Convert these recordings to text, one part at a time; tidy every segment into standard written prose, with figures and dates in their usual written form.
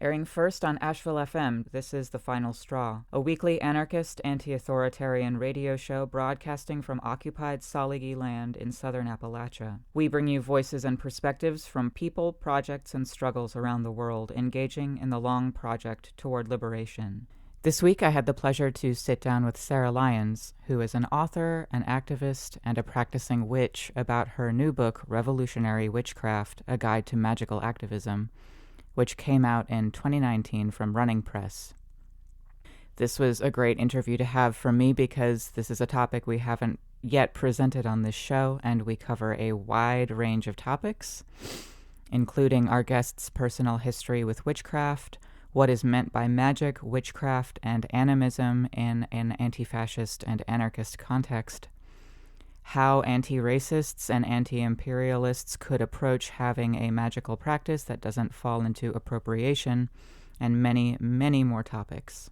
Airing first on Asheville FM, this is The Final Straw, a weekly anarchist, anti-authoritarian radio show broadcasting from occupied Saligi land in southern Appalachia. We bring you voices and perspectives from people, projects, and struggles around the world engaging in the long project toward liberation. This week I had the pleasure to sit down with Sarah Lyons, who is an author, an activist, and a practicing witch, about her new book, Revolutionary Witchcraft, A Guide to Magical Activism, which came out in 2019 from Running Press. This was a great interview to have for me because this is a topic we haven't yet presented on this show, and we cover a wide range of topics, including our guest's personal history with witchcraft, what is meant by magic, witchcraft, and animism in an anti-fascist and anarchist context, how anti-racists and anti-imperialists could approach having a magical practice that doesn't fall into appropriation, and many, many more topics.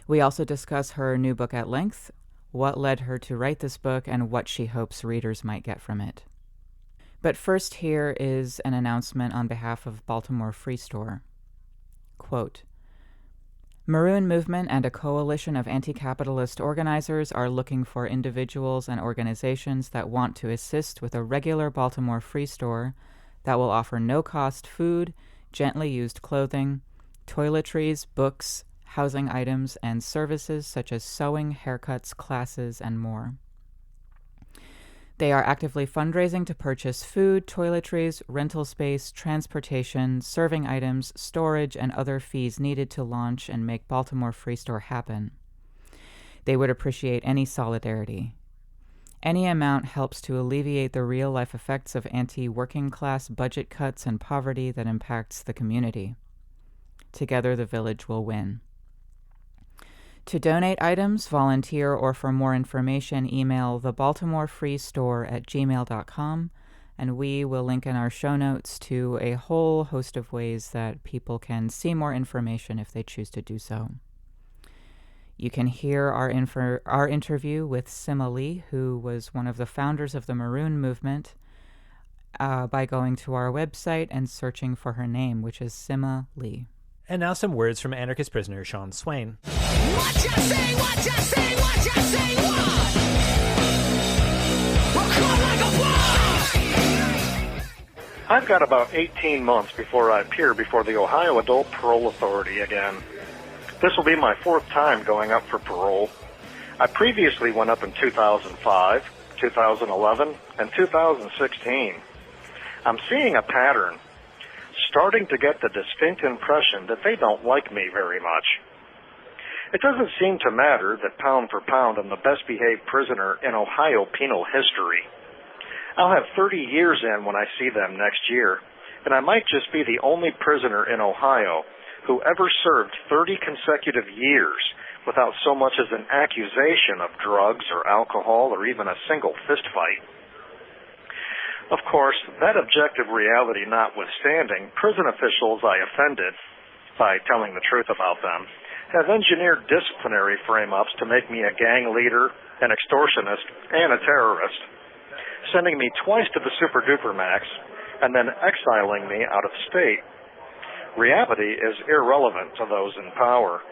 We also discuss her new book at length, what led her to write this book, and what she hopes readers might get from it. But first, here is an announcement on behalf of Baltimore Free Store. Quote, Maroon movement and a coalition of anti-capitalist organizers are looking for individuals and organizations that want to assist with a regular Baltimore Free Store that will offer no-cost food, gently used clothing, toiletries, books, housing items, and services such as sewing, haircuts, classes, and more. They are actively fundraising to purchase food, toiletries, rental space, transportation, serving items, storage, and other fees needed to launch and make Baltimore Free Store happen. They would appreciate any solidarity. Any amount helps to alleviate the real-life effects of anti-working class budget cuts and poverty that impacts the community. Together, the village will win. To donate items, volunteer, or for more information, email thebaltimorefreestore@gmail.com, and we will link in our show notes to a whole host of ways that people can see more information if they choose to do so. You can hear our interview with Sima Lee, who was one of the founders of the Maroon movement, by going to our website and searching for her name, which is Sima Lee. And now some words from anarchist prisoner Sean Swain. What you say, what you say, what you say, what? I've got about 18 months before I appear before the Ohio Adult Parole Authority again. This will be my fourth time going up for parole. I previously went up in 2005, 2011, and 2016. I'm seeing a pattern. Starting to get the distinct impression that they don't like me very much. It doesn't seem to matter that pound for pound I'm the best behaved prisoner in Ohio penal history. I'll have 30 years in when I see them next year, and I might just be the only prisoner in Ohio who ever served 30 consecutive years without so much as an accusation of drugs or alcohol or even a single fist fight. Of course, that objective reality notwithstanding, prison officials I offended, by telling the truth about them, have engineered disciplinary frame-ups to make me a gang leader, an extortionist, and a terrorist, sending me twice to the super-duper max, and then exiling me out of state. Reality is irrelevant to those in power.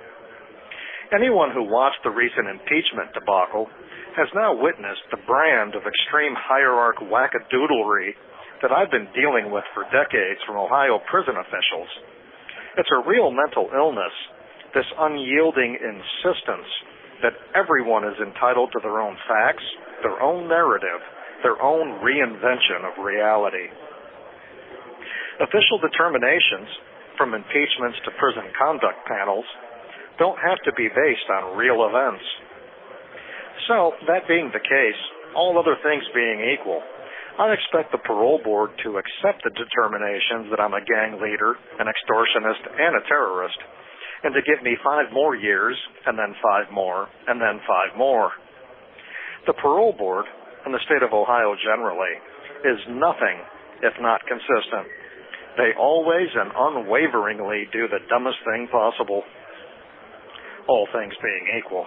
Anyone who watched the recent impeachment debacle has now witnessed the brand of extreme hierarch wackadoodlery that I've been dealing with for decades from Ohio prison officials. It's a real mental illness, this unyielding insistence that everyone is entitled to their own facts, their own narrative, their own reinvention of reality. Official determinations, from impeachments to prison conduct panels, don't have to be based on real events. So, that being the case, all other things being equal, I expect the Parole Board to accept the determinations that I'm a gang leader, an extortionist, and a terrorist, and to give me 5 more years, and then 5 more, and then 5 more. The Parole Board, and the state of Ohio generally, is nothing if not consistent. They always and unwaveringly do the dumbest thing possible, all things being equal.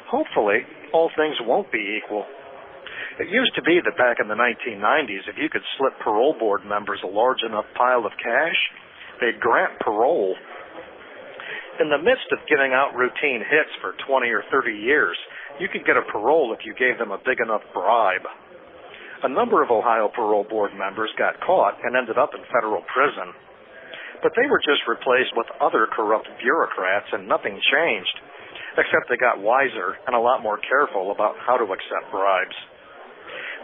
Hopefully, all things won't be equal. It used to be that back in the 1990s, if you could slip parole board members a large enough pile of cash, They'd grant parole. In the midst of giving out routine hits for 20 or 30 years, you could get a parole if you gave them a big enough bribe. A number of Ohio Parole Board members got caught and ended up in federal prison. But they were just replaced with other corrupt bureaucrats and nothing changed, except they got wiser and a lot more careful about how to accept bribes.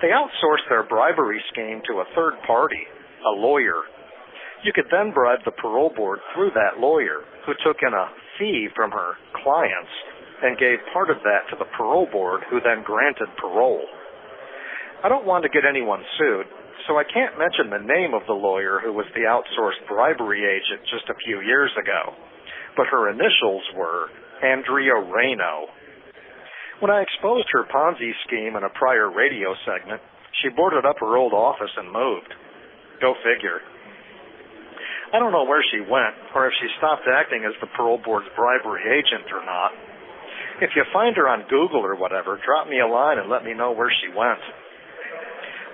They outsourced their bribery scheme to a third party, a lawyer. You could then bribe the parole board through that lawyer, who took in a fee from her clients and gave part of that to the parole board, who then granted parole. I don't want to get anyone sued, so I can't mention the name of the lawyer who was the outsourced bribery agent just a few years ago, but her initials were Andrea Reno. When I exposed her Ponzi scheme in a prior radio segment, she boarded up her old office and moved. Go figure. I don't know where she went, or if she stopped acting as the parole board's bribery agent or not. If you find her on Google or whatever, drop me a line and let me know where she went.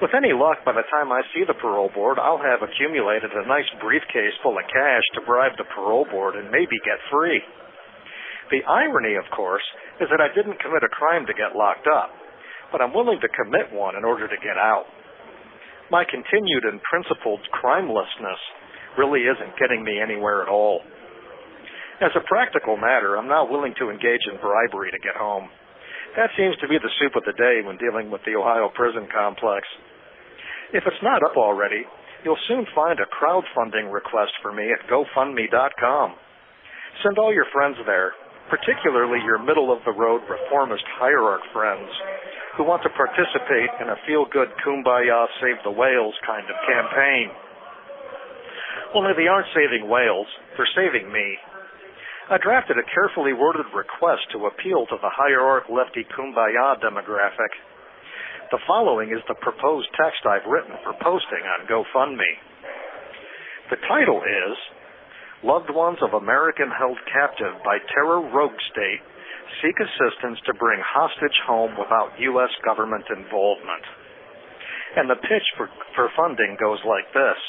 With any luck, by the time I see the parole board, I'll have accumulated a nice briefcase full of cash to bribe the parole board and maybe get free. The irony, of course, is that I didn't commit a crime to get locked up, but I'm willing to commit one in order to get out. My continued and principled crimelessness really isn't getting me anywhere at all. As a practical matter, I'm now willing to engage in bribery to get home. That seems to be the soup of the day when dealing with the Ohio prison complex. If it's not up already, you'll soon find a crowdfunding request for me at GoFundMe.com. Send all your friends there, particularly your middle-of-the-road reformist hierarch friends who want to participate in a feel-good kumbaya save the whales kind of campaign. Only they aren't saving whales, they're saving me. I drafted a carefully worded request to appeal to the hierarch lefty kumbaya demographic. The following is the proposed text I've written for posting on GoFundMe. The title is, Loved Ones of American Held Captive by Terror Rogue State Seek Assistance to Bring Hostage Home Without U.S. Government Involvement. And the pitch for funding goes like this.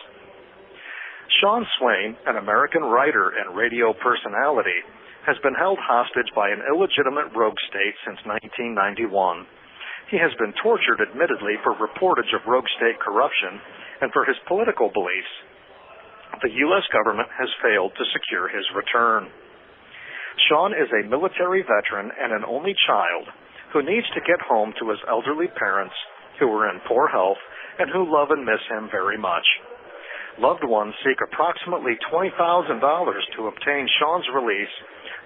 Sean Swain, an American writer and radio personality, has been held hostage by an illegitimate rogue state since 1991. He has been tortured, admittedly, for reportage of rogue state corruption and for his political beliefs. The U.S. government has failed to secure his return. Sean is a military veteran and an only child who needs to get home to his elderly parents who are in poor health and who love and miss him very much. Loved ones seek approximately $20,000 to obtain Sean's release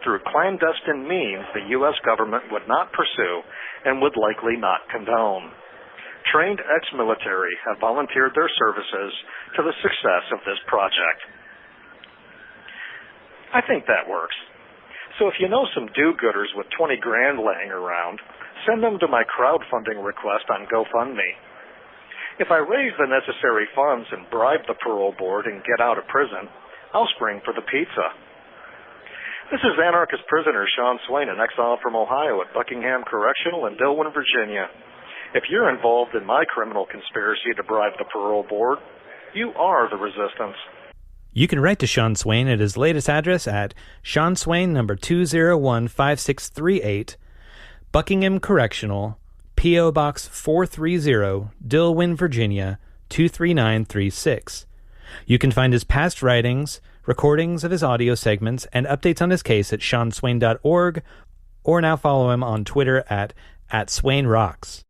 through clandestine means the U.S. government would not pursue and would likely not condone. Trained ex-military have volunteered their services to the success of this project. I think that works. So if you know some do-gooders with 20 grand laying around, send them to my crowdfunding request on GoFundMe. If I raise the necessary funds and bribe the parole board and get out of prison, I'll spring for the pizza. This is anarchist prisoner Sean Swain, in exile from Ohio at Buckingham Correctional in Dillwyn, Virginia. If you're involved in my criminal conspiracy to bribe the parole board, you are the resistance. You can write to Sean Swain at his latest address at Sean Swain, number 2015638, Buckingham Correctional, P.O. Box 430, Dillwyn, Virginia, 23936. You can find his past writings, recordings of his audio segments, and updates on his case at SeanSwain.org, or now follow him on Twitter at @SwainRocks.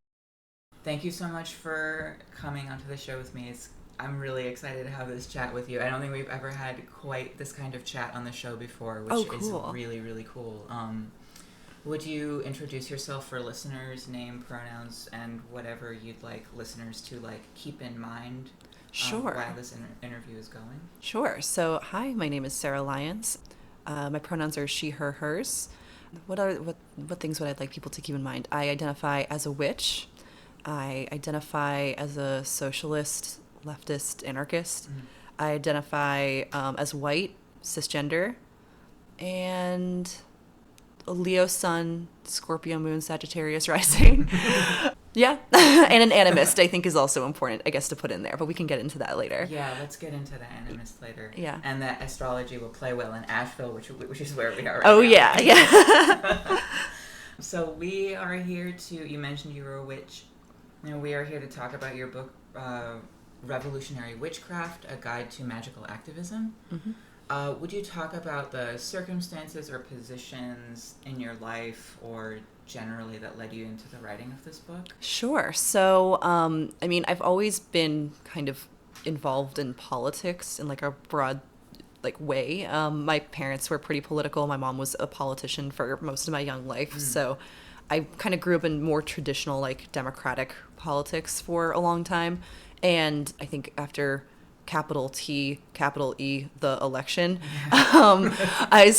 Thank you so much for coming onto the show with me. I'm really excited to have this chat with you. I don't think we've ever had quite this kind of chat on the show before, which is really, really cool. Would you introduce yourself for listeners, name, pronouns, and whatever you'd like listeners to keep in mind while this interview is going? Sure. So, hi, my name is Sarah Lyons. My pronouns are she, her, hers. What things would I like people to keep in mind? I identify as a witch. I identify as a socialist, leftist, anarchist. Mm-hmm. I identify as white, cisgender, and Leo sun, Scorpio moon, Sagittarius rising. Yeah. And an animist, I think, is also important, I guess, to put in there, but we can get into that later. Yeah, let's get into the animist later. Yeah. And that astrology will play well in Asheville, which is where we are right Oh, now. yeah. So we are here to, you mentioned you were a witch. We are here to talk about your book, Revolutionary Witchcraft, A Guide to Magical Activism. Mm-hmm. Would you talk about the circumstances or positions in your life or generally that led you into the writing of this book? Sure. So, I've always been kind of involved in politics in like a broad way. My parents were pretty political. My mom was a politician for most of my young life. So I kind of grew up in more traditional, democratic politics for a long time. And I think after capital T, capital E, the election, I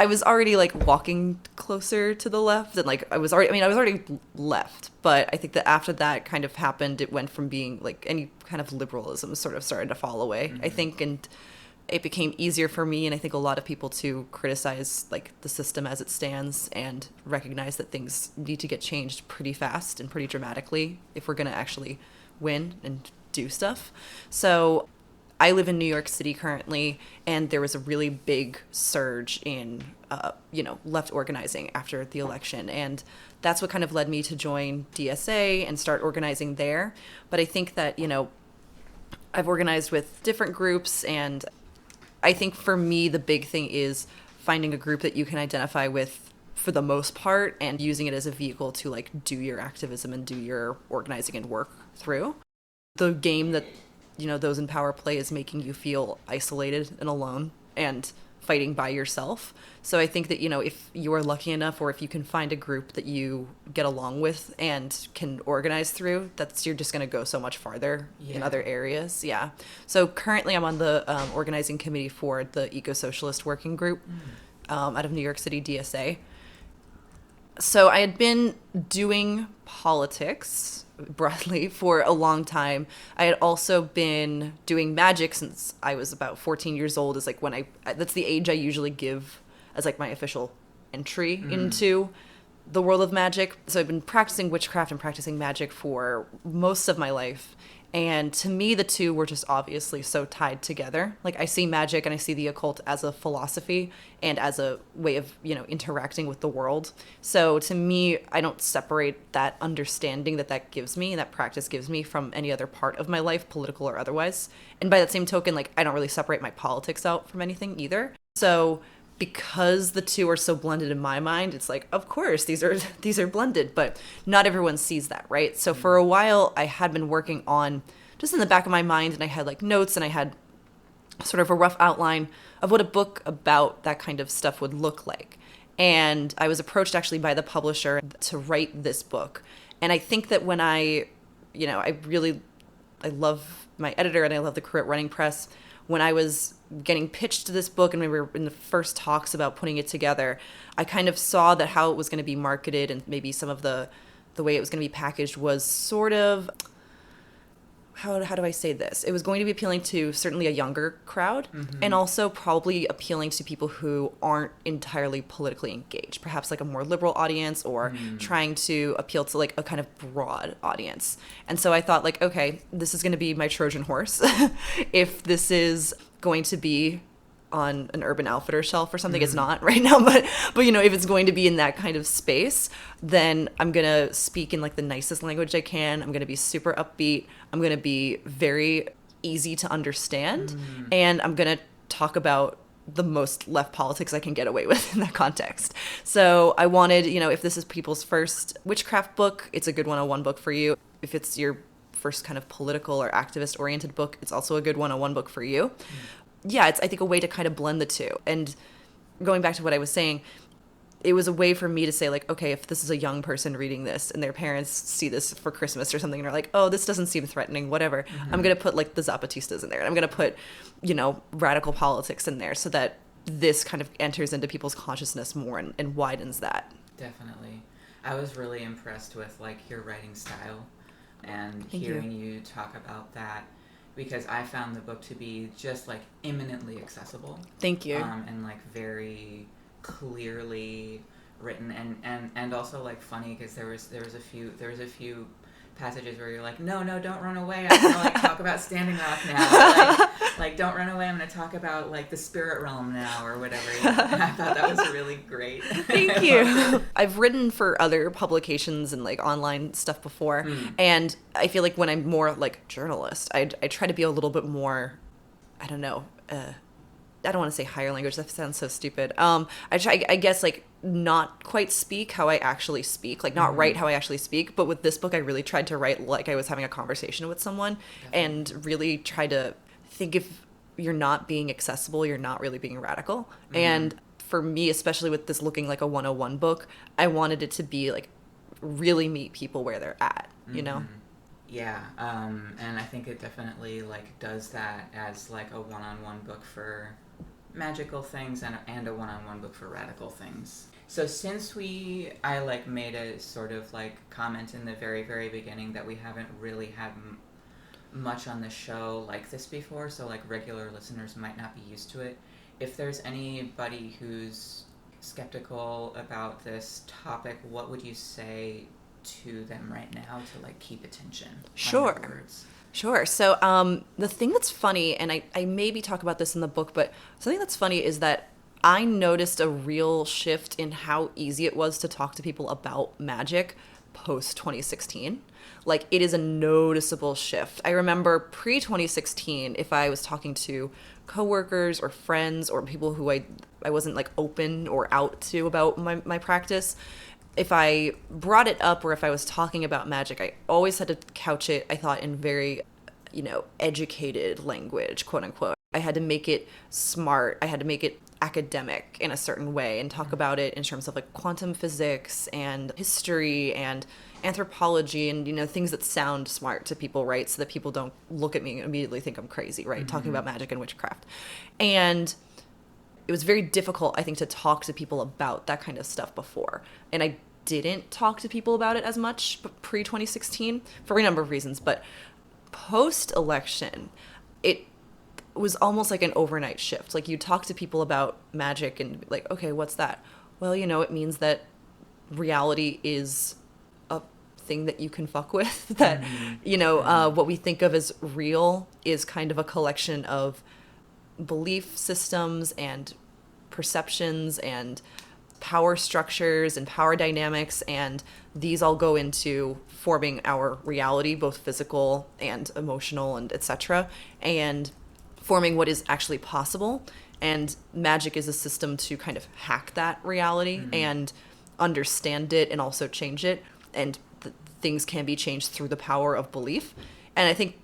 was already walking closer to the left, and I was already left, but I think that after that kind of happened, it went from being any kind of liberalism sort of started to fall away, I think, and it became easier for me, and I think a lot of people, to criticize the system as it stands and recognize that things need to get changed pretty fast and pretty dramatically if we're going to actually win and do stuff. So I live in New York City currently, and there was a really big surge in, left organizing after the election. And that's what kind of led me to join DSA and start organizing there. But I think that, I've organized with different groups, and I think for me, the big thing is finding a group that you can identify with for the most part and using it as a vehicle to do your activism and do your organizing and work through. The game that those in power play is making you feel isolated and alone and fighting by yourself. So I think that, if you are lucky enough, or if you can find a group that you get along with and can organize through, you're just going to go so much farther in other areas. Yeah. So currently I'm on the organizing committee for the Eco-Socialist Working Group out of New York City, DSA. So I had been doing politics broadly for a long time. I had also been doing magic since I was about 14 years old. Is that's the age I usually give as my official entry into the world of magic. So I've been practicing witchcraft and practicing magic for most of my life. And to me, the two were just obviously so tied together. I see magic and I see the occult as a philosophy and as a way of, interacting with the world. So to me, I don't separate that understanding that gives me, that practice gives me, from any other part of my life, political or otherwise. And by that same token, I don't really separate my politics out from anything either. So because the two are so blended in my mind, it's of course these are blended, but not everyone sees that, right? So for a while I had been working on, just in the back of my mind, and I had notes, and I had sort of a rough outline of what a book about that kind of stuff would look like. And I was approached actually by the publisher to write this book. And I think that when I love my editor and I love the Career Running Press. When I was getting pitched to this book and we were in the first talks about putting it together, I kind of saw that how it was going to be marketed and maybe some of the way it was going to be packaged was sort of, how do I say this? It was going to be appealing to certainly a younger crowd, and also probably appealing to people who aren't entirely politically engaged, perhaps a more liberal audience, or trying to appeal to a kind of broad audience. And so I thought okay, this is going to be my Trojan horse. If this is going to be on an Urban Outfitters shelf or something, it's not right now, but if it's going to be in that kind of space, then I'm going to speak in the nicest language I can. I'm going to be super upbeat. I'm going to be very easy to understand. And I'm going to talk about the most left politics I can get away with in that context. So I wanted, if this is people's first witchcraft book, it's a good 101 book for you. If it's your first kind of political or activist oriented book, it's also a good 101 book for you. Yeah, it's, I think, a way to kind of blend the two. And going back to what I was saying, it was a way for me to say, okay, if this is a young person reading this and their parents see this for Christmas or something and are oh, this doesn't seem threatening, whatever, I'm going to put the Zapatistas in there. And I'm going to put, radical politics in there so that this kind of enters into people's consciousness more and widens that. Definitely. I was really impressed with your writing style and Thank hearing you talk about that, because I found the book to be just eminently accessible. Thank you. And very clearly written, and also like funny because there was a few passages where you're like, no, don't run away, I'm gonna like talk about Standing Rock now, like don't run away, I'm gonna talk about like the spirit realm now or whatever. I thought that was really great. Thank you. I've written for other publications and like online stuff before, and I feel like when I'm more like journalist, I try to be a little bit more, I don't know, I don't want to say higher language. That sounds so stupid. I guess, like, not quite speak how I actually speak, like not write how I actually speak. But with this book, I really tried to write like I was having a conversation with someone, and really try to think if you're not being accessible, you're not really being radical. And for me, especially with this looking like a 101 book, I wanted it to be like really meet people where they're at, you know? Yeah, and I think it definitely like does that as like a one-on-one book for magical things and a one-on-one book for radical things. So since I like made a sort of like comment in the very, very beginning that we haven't really had much on the show like this before, so like regular listeners might not be used to it. If there's anybody who's skeptical about this topic, what would you say to them right now to like keep attention? Sure. So the thing that's funny, and I maybe talk about this in the book, but something that's funny is that I noticed a real shift in how easy it was to talk to people about magic post 2016. Like, it is a noticeable shift. I remember pre-2016, if I was talking to coworkers or friends or people who I wasn't like open or out to about my practice, if I brought it up or if I was talking about magic, I always had to couch it, I thought, in very, educated language, quote unquote. I had to make it smart. I had to make it academic in a certain way and talk about it in terms of like quantum physics and history and anthropology and, things that sound smart to people, right? So that people don't look at me and immediately think I'm crazy, right? Talking about magic and witchcraft. And it was very difficult, I think, to talk to people about that kind of stuff before. And I didn't talk to people about it as much pre-2016 for a number of reasons. But post-election, it was almost like an overnight shift. Like, you talk to people about magic and like, okay, what's that? Well, it means that reality is a thing that you can fuck with. That, what we think of as real is kind of a collection of belief systems and perceptions and power structures and power dynamics, and these all go into forming our reality, both physical and emotional and etc., and forming what is actually possible. And magic is a system to kind of hack that reality and understand it and also change it, and things can be changed through the power of belief. And I think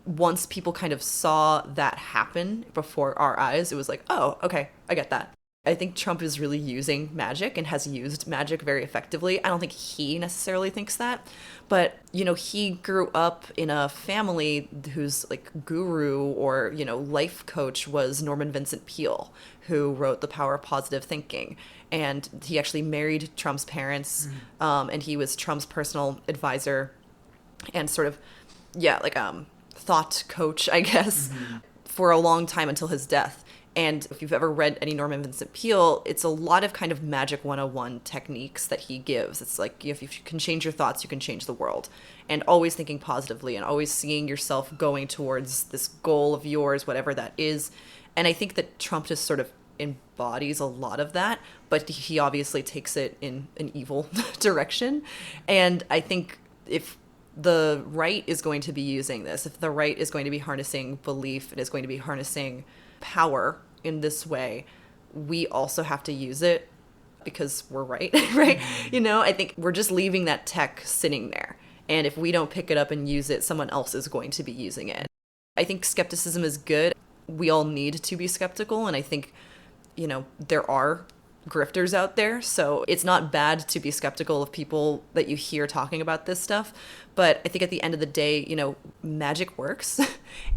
once people kind of saw that happen before our eyes, it was like, oh, okay, I get that. I think Trump is really using magic and has used magic very effectively. I don't think he necessarily thinks that, but, he grew up in a family whose like guru or, life coach was Norman Vincent Peale, who wrote The Power of Positive Thinking. And he actually married Trump's parents, and he was Trump's personal advisor and sort of, thought coach, I guess, for a long time until his death. And if you've ever read any Norman Vincent Peale, it's a lot of kind of magic 101 techniques that he gives. It's like, if you can change your thoughts, you can change the world. And always thinking positively and always seeing yourself going towards this goal of yours, whatever that is. And I think that Trump just sort of embodies a lot of that, but he obviously takes it in an evil direction. And I think if the right is going to be using this, if the right is going to be harnessing belief, it is going to be harnessing power in this way, we also have to use it because we're right, right? I think we're just leaving that tech sitting there. And if we don't pick it up and use it, someone else is going to be using it. I think skepticism is good. We all need to be skeptical. And I think, there are grifters out there. So it's not bad to be skeptical of people that you hear talking about this stuff. But I think at the end of the day, magic works.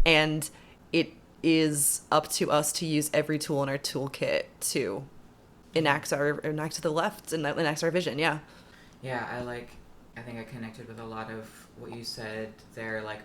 And it is up to us to use every tool in our toolkit to enact the left and enact our vision. Yeah. Yeah, I think I connected with a lot of what you said there. Like,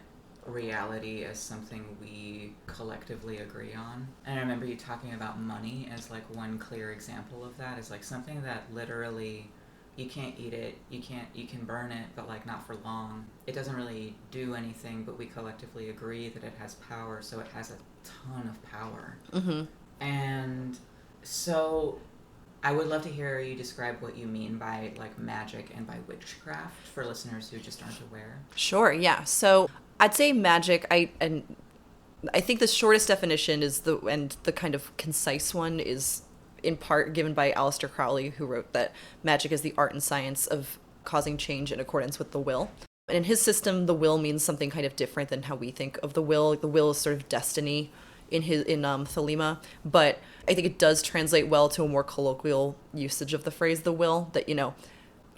reality as something we collectively agree on. And I remember you talking about money as like one clear example of that, as like something that literally you can't eat it, you can burn it, but like not for long. It doesn't really do anything, but we collectively agree that it has power, so it has a ton of power. Mm-hmm. And so I would love to hear you describe what you mean by like magic and by witchcraft for listeners who just aren't aware. Sure, yeah. So I'd say magic, I think the shortest definition is the kind of concise one is in part given by Aleister Crowley, who wrote that magic is the art and science of causing change in accordance with the will. And in his system, the will means something kind of different than how we think of the will. The will is sort of destiny in Thelema, but I think it does translate well to a more colloquial usage of the phrase the will, that, you know,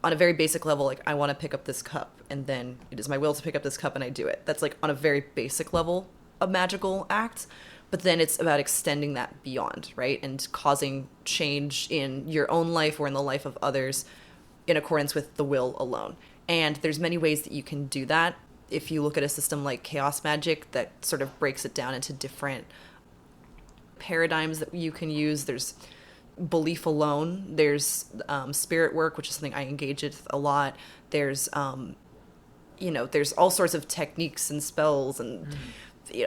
on a very basic level, like, I want to pick up this cup, and then it is my will to pick up this cup, and I do it. That's like on a very basic level a magical act. But then it's about extending that beyond, right? And causing change in your own life or in the life of others in accordance with the will alone. And there's many ways that you can do that. If you look at a system like chaos magic that sort of breaks it down into different paradigms that you can use, there's belief alone, there's spirit work, which is something I engage with a lot. There's, there's all sorts of techniques and spells and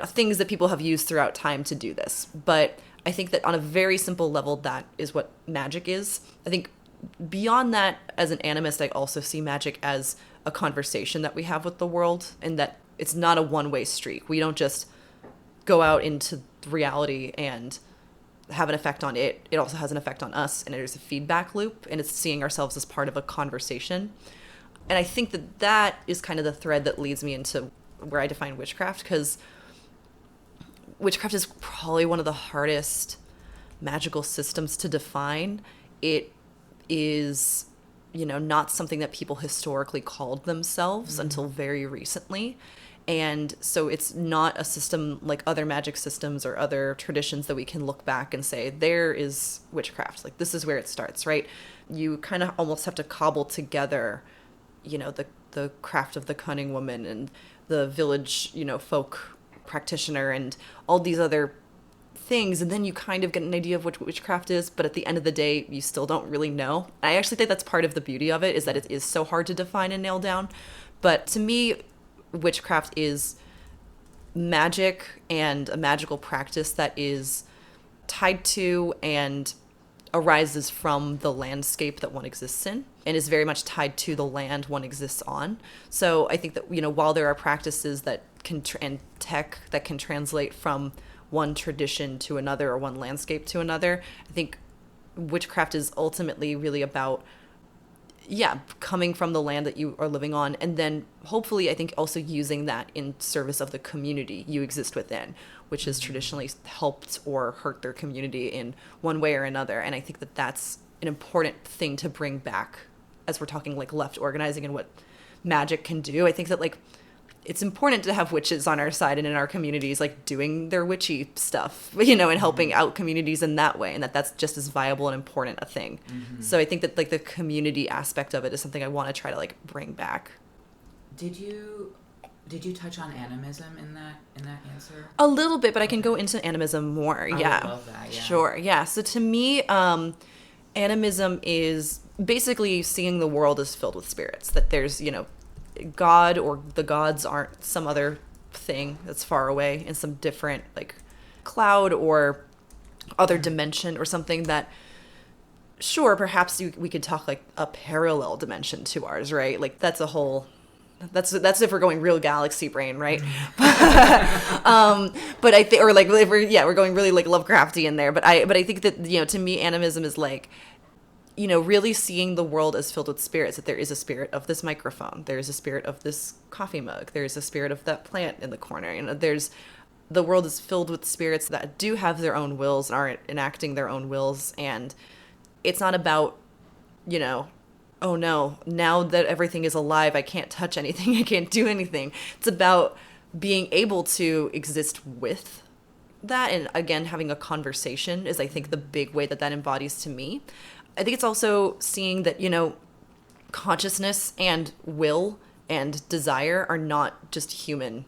things that people have used throughout time to do this. But I think that on a very simple level, that is what magic is. I think beyond that, as an animist, I also see magic as a conversation that we have with the world, and that it's not a one-way street. We don't just go out into reality and have an effect on it. It also has an effect on us, and there's a feedback loop, and it's seeing ourselves as part of a conversation. And I think that that is kind of the thread that leads me into where I define witchcraft, because witchcraft is probably one of the hardest magical systems to define. It is, not something that people historically called themselves until very recently. And so it's not a system like other magic systems or other traditions that we can look back and say, there is witchcraft. Like, this is where it starts, right? You kind of almost have to cobble together, the craft of the cunning woman and the village, folk practitioner and all these other things, and then you kind of get an idea of what witchcraft is, but at the end of the day you still don't really know. I actually think that's part of the beauty of it, is that it is so hard to define and nail down. But to me, witchcraft is magic and a magical practice that is tied to and arises from the landscape that one exists in, and is very much tied to the land one exists on. So I think that, while there are practices that can and tech that can translate from one tradition to another or one landscape to another, I think witchcraft is ultimately really about, coming from the land that you are living on, and then hopefully I think also using that in service of the community you exist within, which has traditionally helped or hurt their community in one way or another. And I think that that's an important thing to bring back as we're talking like left organizing and what magic can do. I think that like it's important to have witches on our side and in our communities, like doing their witchy stuff, and helping out communities in that way, and that's just as viable and important a thing. So I think that like the community aspect of it is something I want to try to like bring back. Did you touch on animism in that answer? A little bit, but I can go into animism more. I would love that, yeah. Sure. Yeah. So to me, animism is basically seeing the world as filled with spirits, that there's, God or the gods aren't some other thing that's far away in some different like cloud or other dimension or something that, sure, perhaps we could talk like a parallel dimension to ours, right? Like that's a whole, that's if we're going real galaxy brain, right? But I think, or like if we're going really like Lovecrafty in there. But I think that, to me, animism is like, really seeing the world as filled with spirits, that there is a spirit of this microphone, there is a spirit of this coffee mug, there is a spirit of that plant in the corner. The world is filled with spirits that do have their own wills and are enacting their own wills. And it's not about, oh no, now that everything is alive, I can't touch anything, I can't do anything. It's about being able to exist with that. And again, having a conversation is, I think, the big way that embodies to me. I think it's also seeing that, consciousness and will and desire are not just human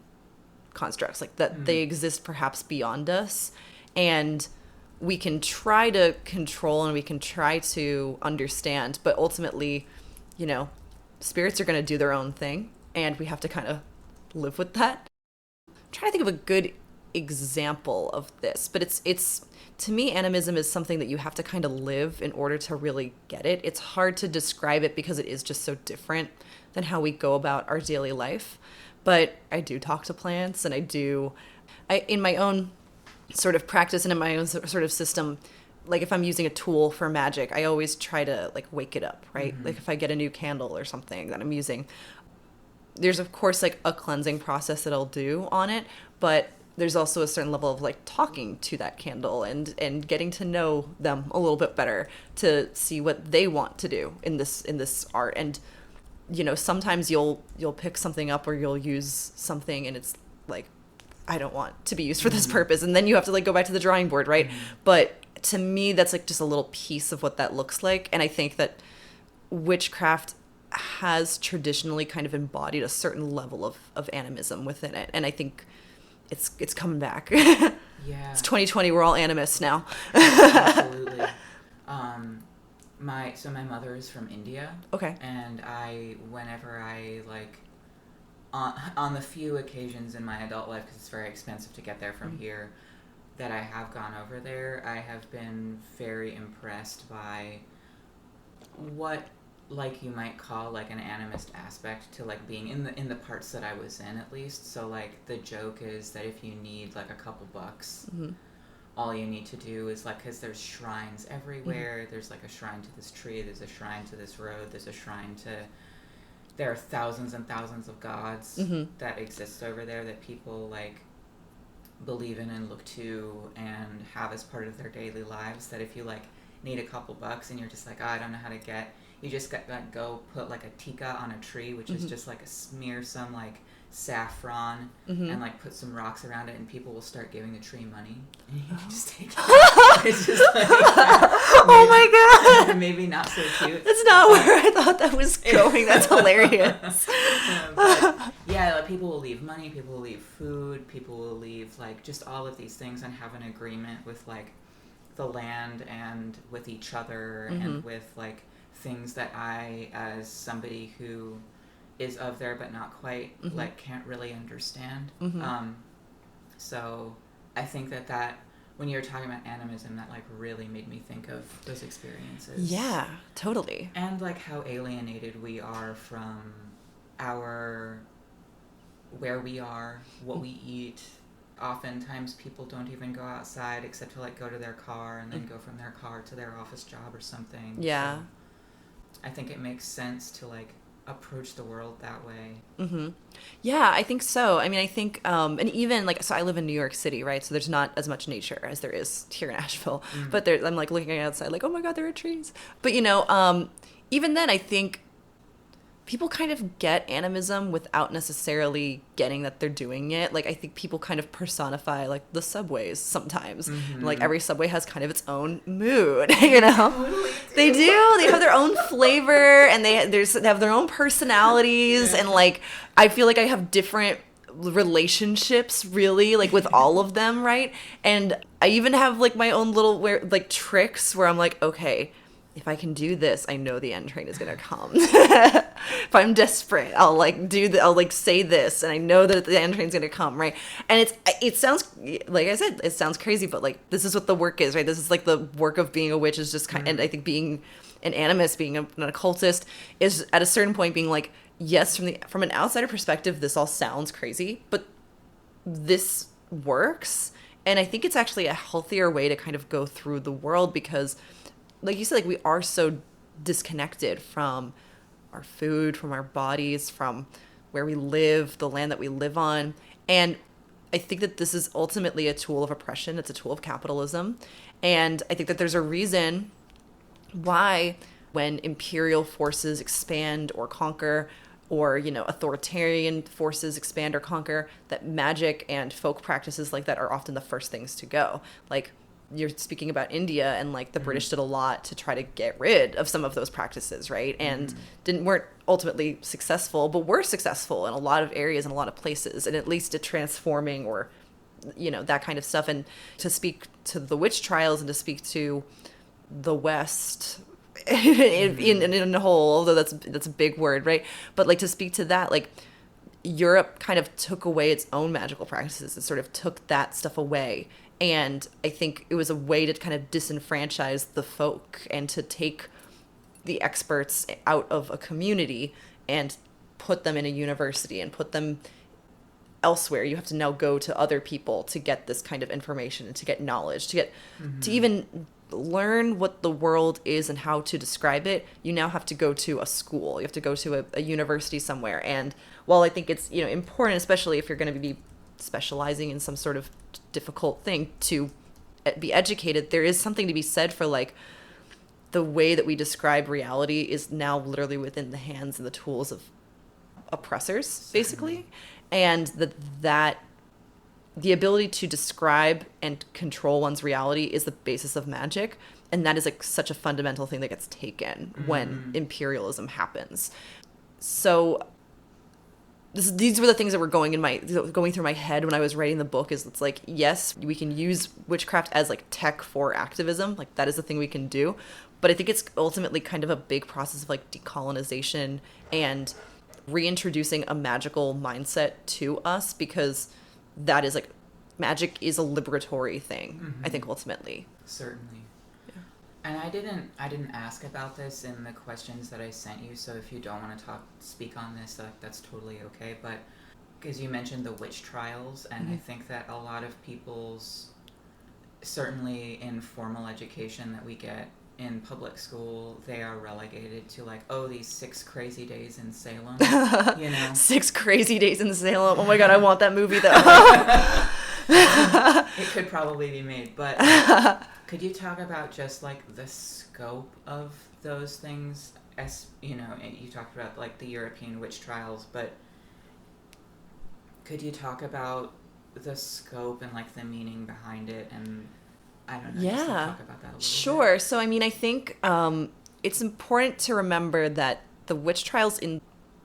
constructs, like that they exist perhaps beyond us, and we can try to control and we can try to understand, but ultimately, you know, spirits are going to do their own thing, and we have to kind of live with that. I'm trying to think of a good example of this, but it's to me, animism is something that you have to kind of live in order to really get it. It's hard to describe it because it is just so different than how we go about our daily life. But I do talk to plants, and I in my own sort of practice and in my own sort of system, like if I'm using a tool for magic, I always try to like wake it up, right? Like if I get a new candle or something that I'm using, there's of course like a cleansing process that I'll do on it, but there's also a certain level of like talking to that candle and getting to know them a little bit better to see what they want to do in this art. And, you know, sometimes you'll pick something up or you'll use something and it's like, I don't want to be used for this purpose. And then you have to like go back to the drawing board, right? But to me, that's like just a little piece of what that looks like. And I think that witchcraft has traditionally kind of embodied a certain level of animism within it. And I think it's coming back. Yeah. It's 2020. We're all animists now. Absolutely. My mother is from India. Okay. And whenever I like, on the few occasions in my adult life, because it's very expensive to get there from here, that I have gone over there, I have been very impressed by what, like, you might call like an animist aspect to like being in the parts that I was in, at least. So like the joke is that if you need like a couple bucks, all you need to do is like, because there's shrines everywhere, there's like a shrine to this tree, there's a shrine to this road, there's a shrine to, there are thousands and thousands of gods that exist over there that people like believe in and look to and have as part of their daily lives, that if you like need a couple bucks and you're just like, oh, I don't know how to get, you just got like go put like a tika on a tree, which is just like a smear some like saffron and like put some rocks around it, and people will start giving the tree money, and you just take it. It's just like Oh my god, maybe not so cute. that's not where I thought that was going. That's hilarious. But yeah, like, people will leave money, people will leave food, people will leave like just all of these things and have an agreement with like the land and with each other and with like things that I, as somebody who is of there but not quite, like can't really understand. So I think that when you're talking about animism, that like really made me think of those experiences. Yeah, totally. And like how alienated we are from where we are, what we eat. Oftentimes people don't even go outside except to like go to their car and then go from their car to their office job or something. Yeah. So I think it makes sense to like approach the world that way. Yeah, I think so. I mean, I think, and even like, so I live in New York City, right? So there's not as much nature as there is here in Asheville, but there, I'm like looking outside like, oh my God, there are trees. But you know, even then I think people kind of get animism without necessarily getting that they're doing it. Like, I think people kind of personify like the subways sometimes. Like every subway has kind of its own mood, you know? Totally they do. They have their own flavor and they have their own personalities. And like, I feel like I have different relationships really like with all of them, right? And I even have like my own little like tricks where I'm like, okay, if I can do this, I know the end train is gonna come. If I'm desperate, I'll like say this, and I know that the end train's gonna come, right? And it sounds, like I said, it sounds crazy, but like this is what the work is, right? This is like the work of being a witch is just kind, and I think being an animist, being an occultist, is at a certain point being like, yes, from an outsider perspective, this all sounds crazy, but this works, and I think it's actually a healthier way to kind of go through the world because, like you said, like we are so disconnected from our food, from our bodies, from where we live, the land that we live on. And I think that this is ultimately a tool of oppression. It's a tool of capitalism. And I think that there's a reason why when imperial forces expand or conquer, or, you know, authoritarian forces expand or conquer, that magic and folk practices like that are often the first things to go. Like, you're speaking about India, and like the British did a lot to try to get rid of some of those practices, right? And weren't ultimately successful, but were successful in a lot of areas and a lot of places, and at least at transforming, or that kind of stuff. And to speak to the witch trials and to speak to the West in a whole, although that's a big word, right? But like to speak to that, like Europe kind of took away its own magical practices. It sort of took that stuff away. And I think it was a way to kind of disenfranchise the folk and to take the experts out of a community and put them in a university and put them elsewhere. You have to now go to other people to get this kind of information and to get knowledge, to even learn what the world is and how to describe it. You now have to go to a school. You have to go to a university somewhere. And while I think it's important, especially if you're going to be specializing in some sort of difficult thing, to be educated, there is something to be said for like the way that we describe reality is now literally within the hands and the tools of oppressors, basically. And that the ability to describe and control one's reality is the basis of magic. And that is like such a fundamental thing that gets taken when imperialism happens. So these were the things that were going through my head when I was writing the book. Is it's like, yes, we can use witchcraft as like tech for activism. Like that is the thing we can do. But I think it's ultimately kind of a big process of like decolonization and reintroducing a magical mindset to us, because that is like, magic is a liberatory thing, I think, ultimately. Certainly. And I didn't ask about this in the questions that I sent you, so if you don't want to speak on this, that's totally okay. But because you mentioned the witch trials, and I think that a lot of people's, certainly in formal education that we get in public school, they are relegated to like, oh, these 6 crazy days in Salem, 6 crazy days in Salem. Oh my God, I want that movie though. It could probably be made, but could you talk about just like the scope of those things? As you talked about like the European witch trials, but could you talk about the scope and like the meaning behind it? And I don't know, just to talk about that a little Sure. bit. So I mean, I think it's important to remember that the witch trials in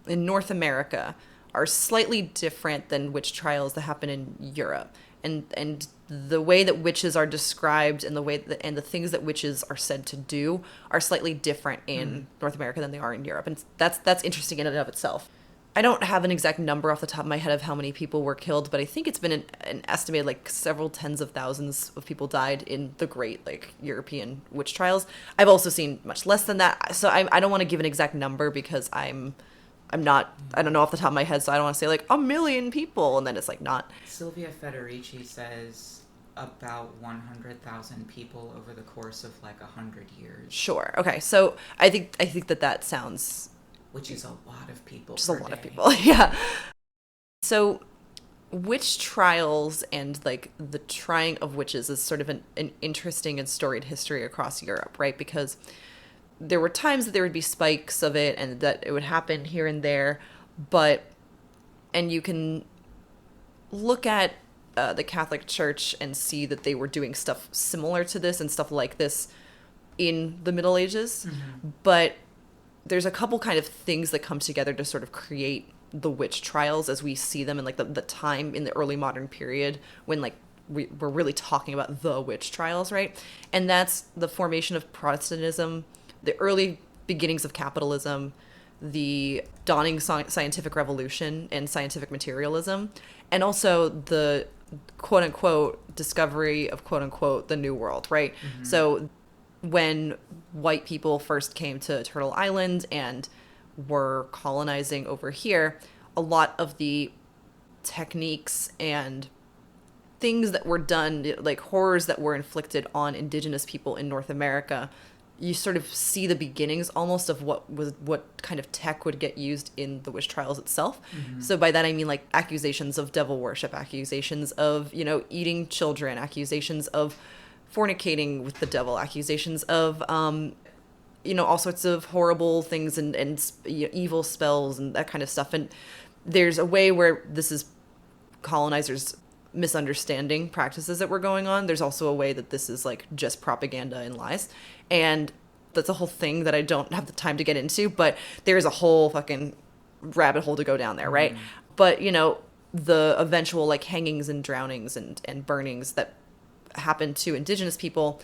North America are slightly different than witch trials that happen in Europe. And the way that witches are described and the things that witches are said to do are slightly different in North America than they are in Europe. And that's interesting in and of itself. I don't have an exact number off the top of my head of how many people were killed, but I think it's been an estimated like several tens of thousands of people died in the great like European witch trials. I've also seen much less than that. So I don't want to give an exact number because I don't know off the top of my head, so I don't want to say like 1 million people, and then it's like not. Sylvia Federici says about 100,000 people over the course of like 100 years. Sure. Okay. So I think that sounds. Which is a lot of people. Just a lot of people. Yeah. So witch trials and like the trying of witches is sort of an interesting and storied history across Europe, right? Because there were times that there would be spikes of it and that it would happen here and there, and you can look at the Catholic Church and see that they were doing stuff similar to this and stuff like this in the Middle Ages. But there's a couple kind of things that come together to sort of create the witch trials as we see them in like the time in the early modern period when like we're really talking about the witch trials, right? And that's the formation of Protestantism, the early beginnings of capitalism, the dawning scientific revolution and scientific materialism, and also the quote-unquote discovery of quote-unquote the New World, right? So when white people first came to Turtle Island and were colonizing over here, a lot of the techniques and things that were done, like horrors that were inflicted on indigenous people in North America, you sort of see the beginnings almost of what kind of tech would get used in the witch trials itself. So by that I mean like accusations of devil worship, accusations of eating children, accusations of fornicating with the devil, accusations of all sorts of horrible things and evil spells and that kind of stuff. And there's a way where this is colonizers misunderstanding practices that were going on. There's also a way that this is like just propaganda and lies. And that's a whole thing that I don't have the time to get into, but there's a whole fucking rabbit hole to go down there, right? But, you know, the eventual like hangings and drownings and burnings that happen to indigenous people,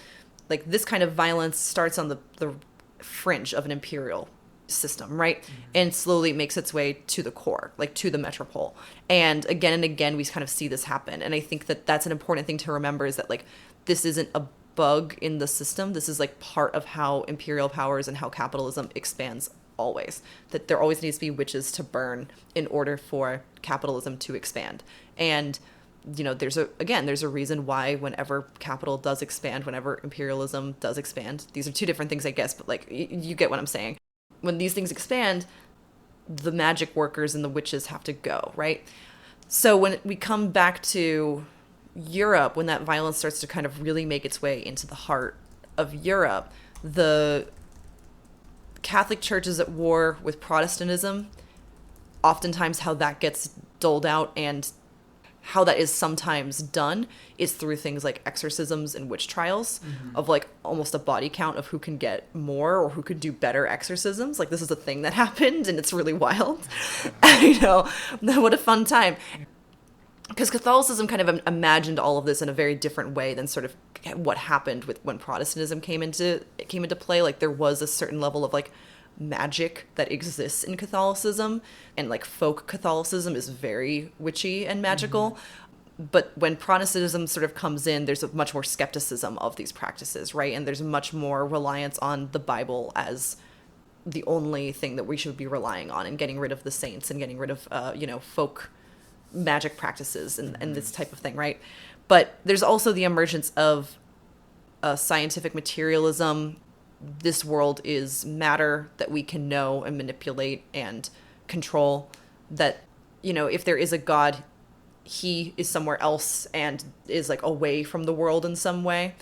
like this kind of violence starts on the fringe of an imperial system, right? And slowly makes its way to the core, like to the metropole. And again, we kind of see this happen. And I think that that's an important thing to remember, is that like this isn't a bug in the system. This is like part of how imperial powers and how capitalism expands always. That there always needs to be witches to burn in order for capitalism to expand. And you know, there's a reason why whenever capital does expand, whenever imperialism does expand, these are two different things, I guess, but like you get what I'm saying. When these things expand, the magic workers and the witches have to go, right? So when we come back to Europe, when that violence starts to kind of really make its way into the heart of Europe, the Catholic Church is at war with Protestantism. Oftentimes how that gets doled out and how that is sometimes done is through things like exorcisms and witch trials, of like almost a body count of who can get more or who could do better exorcisms. Like this is a thing that happened and it's really wild. You know, what a fun time. Because Catholicism kind of imagined all of this in a very different way than sort of what happened with when Protestantism came into play. Like there was a certain level of like magic that exists in Catholicism, and like folk Catholicism is very witchy and magical. But when Protestantism sort of comes in, there's a much more skepticism of these practices, right? And there's much more reliance on the Bible as the only thing that we should be relying on, and getting rid of the saints and getting rid of folk magic practices and this type of thing, right? But there's also the emergence of scientific materialism. This world is matter that we can know and manipulate and control. That, you know, if there is a God, he is somewhere else and is like away from the world in some way.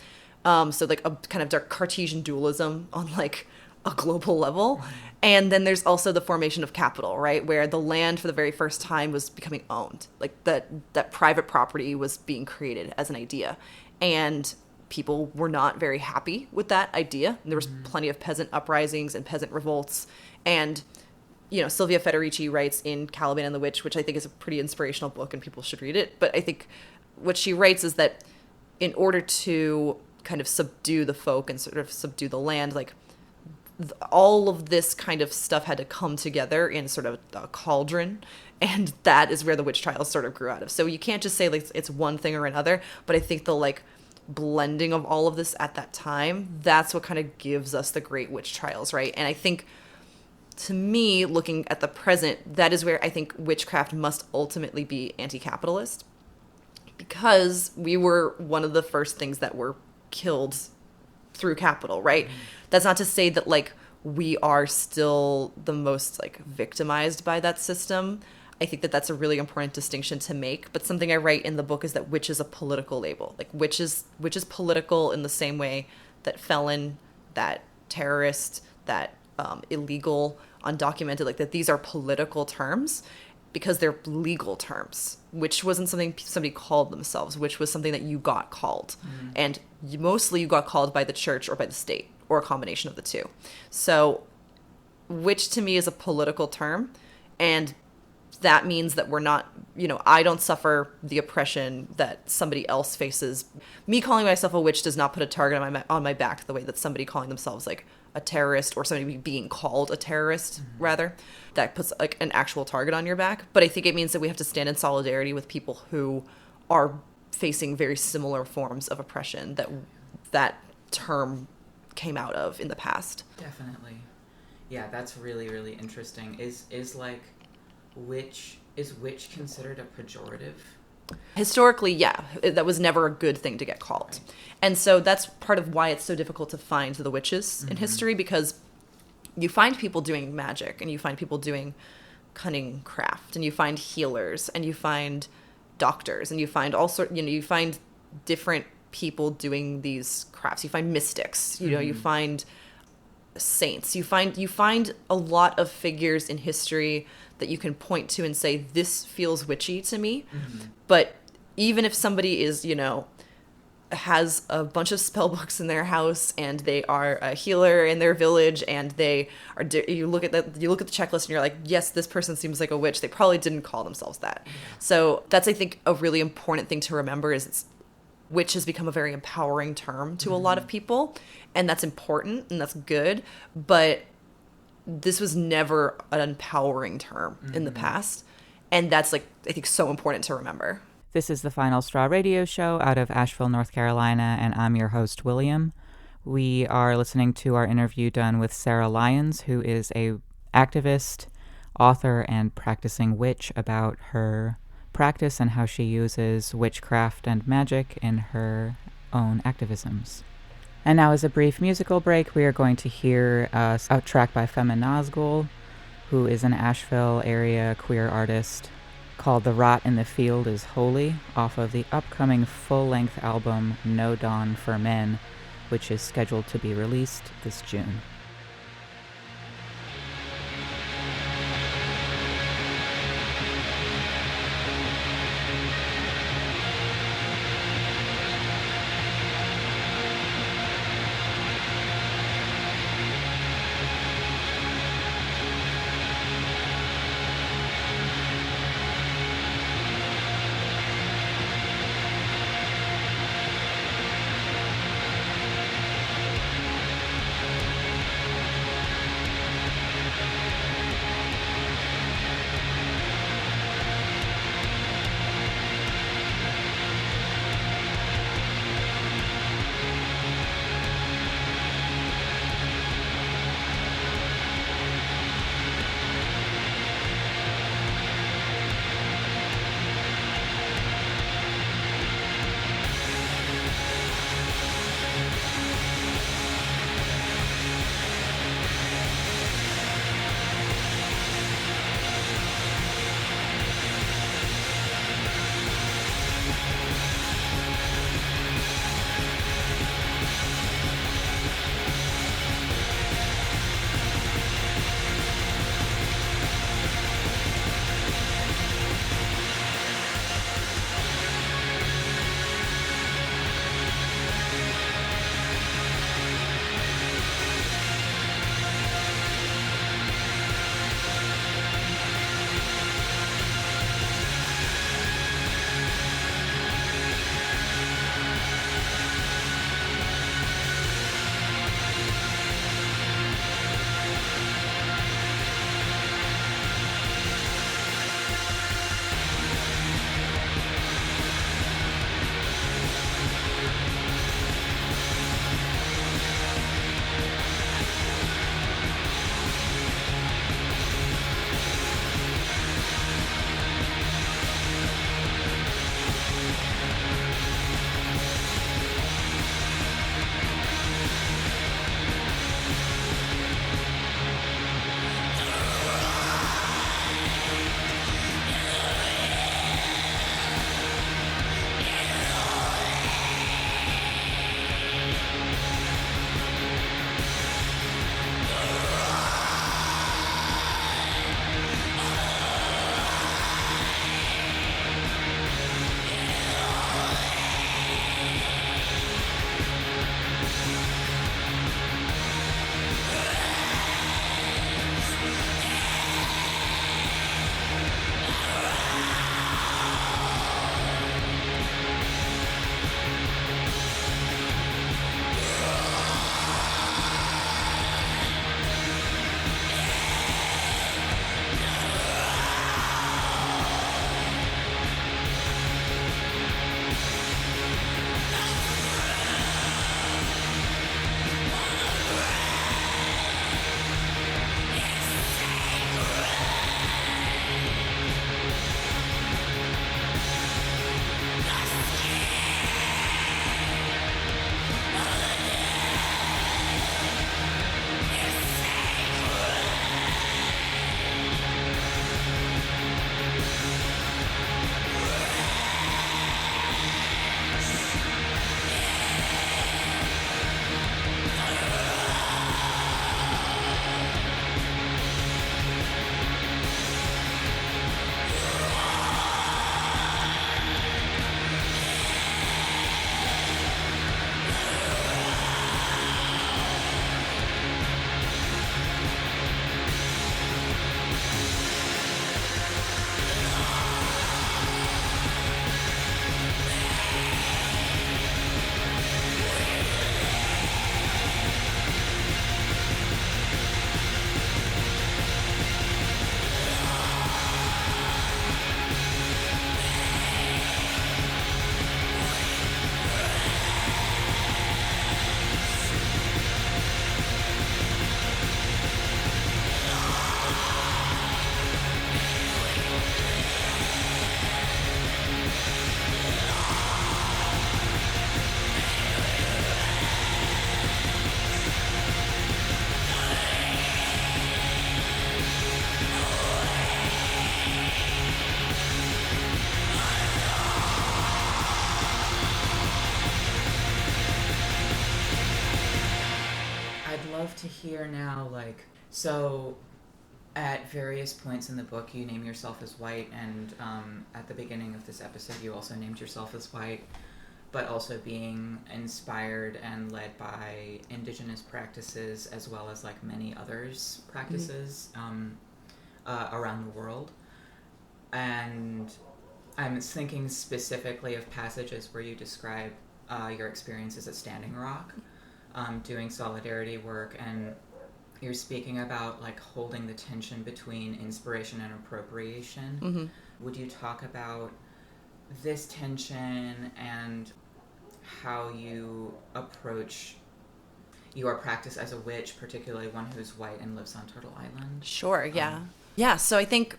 So like a kind of dark Cartesian dualism on like a global level. And then there's also the formation of capital, right? Where the land for the very first time was becoming owned. Like that private property was being created as an idea. And people were not very happy with that idea. And there was plenty of peasant uprisings and peasant revolts. And, you know, Sylvia Federici writes in Caliban and the Witch, which I think is a pretty inspirational book and people should read it. But I think what she writes is that in order to kind of subdue the folk and sort of subdue the land, like all of this kind of stuff had to come together in sort of a cauldron. And that is where the witch trials sort of grew out of. So you can't just say like it's one thing or another, but I think the like blending of all of this at that time, that's what kind of gives us the great witch trials, right? And I think, to me, looking at the present, that is where I think witchcraft must ultimately be anti-capitalist, because we were one of the first things that were killed through capital, right? That's not to say that like we are still the most like victimized by that system. I think that that's a really important distinction to make. But something I write in the book is that witch is a political label. Like witch is political in the same way that felon, that terrorist, that illegal, undocumented, like that these are political terms because they're legal terms. Witch wasn't something somebody called themselves. Witch was something that you got called. And mostly you got called by the church or by the state, or a combination of the two. So witch to me is a political term, and that means that we're not, you know, I don't suffer the oppression that somebody else faces. Me calling myself a witch does not put a target on my back the way that somebody calling themselves like a terrorist, or somebody being called a terrorist, rather, that puts like an actual target on your back. But I think it means that we have to stand in solidarity with people who are facing very similar forms of oppression that term came out of in the past. Definitely. Yeah, that's really, really interesting. Is like witch considered a pejorative? Historically, yeah, that was never a good thing to get called. Right. And so that's part of why it's so difficult to find the witches in history, because you find people doing magic, and you find people doing cunning craft, and you find healers, and you find doctors, and you find all sorts, you know, you find different people doing these crafts. You find mystics, you know, you find saints, you find a lot of figures in history that you can point to and say, this feels witchy to me. But even if somebody is, has a bunch of spell books in their house and they are a healer in their village and they are, you look at the checklist and you're like, yes, this person seems like a witch. They probably didn't call themselves that. So that's, I think, a really important thing to remember is witch has become a very empowering term to a lot of people, and that's important and that's good, but this was never an empowering term in the past, and that's, like, I think, so important to remember. This is the Final Straw radio show out of Asheville, North Carolina, and I'm your host, William. We are listening to our interview done with Sarah Lyons, who is a activist, author, and practicing witch, about her practice and how she uses witchcraft and magic in her own activisms. And now, as a brief musical break, we are going to hear a track by Feminazgul, who is an Asheville area queer artist, called The Rot in the Field is Holy, off of the upcoming full-length album No Dawn for Men, which is scheduled to be released this June. I'd love to hear now, like, so at various points in the book, you name yourself as white, and at the beginning of this episode, you also named yourself as white, but also being inspired and led by indigenous practices as well as like many others practices around the world. And I'm thinking specifically of passages where you describe your experiences at Standing Rock, doing solidarity work, and you're speaking about like holding the tension between inspiration and appropriation. Would you talk about this tension and how you approach your practice as a witch, particularly one who's white and lives on Turtle Island? Sure, yeah. So I think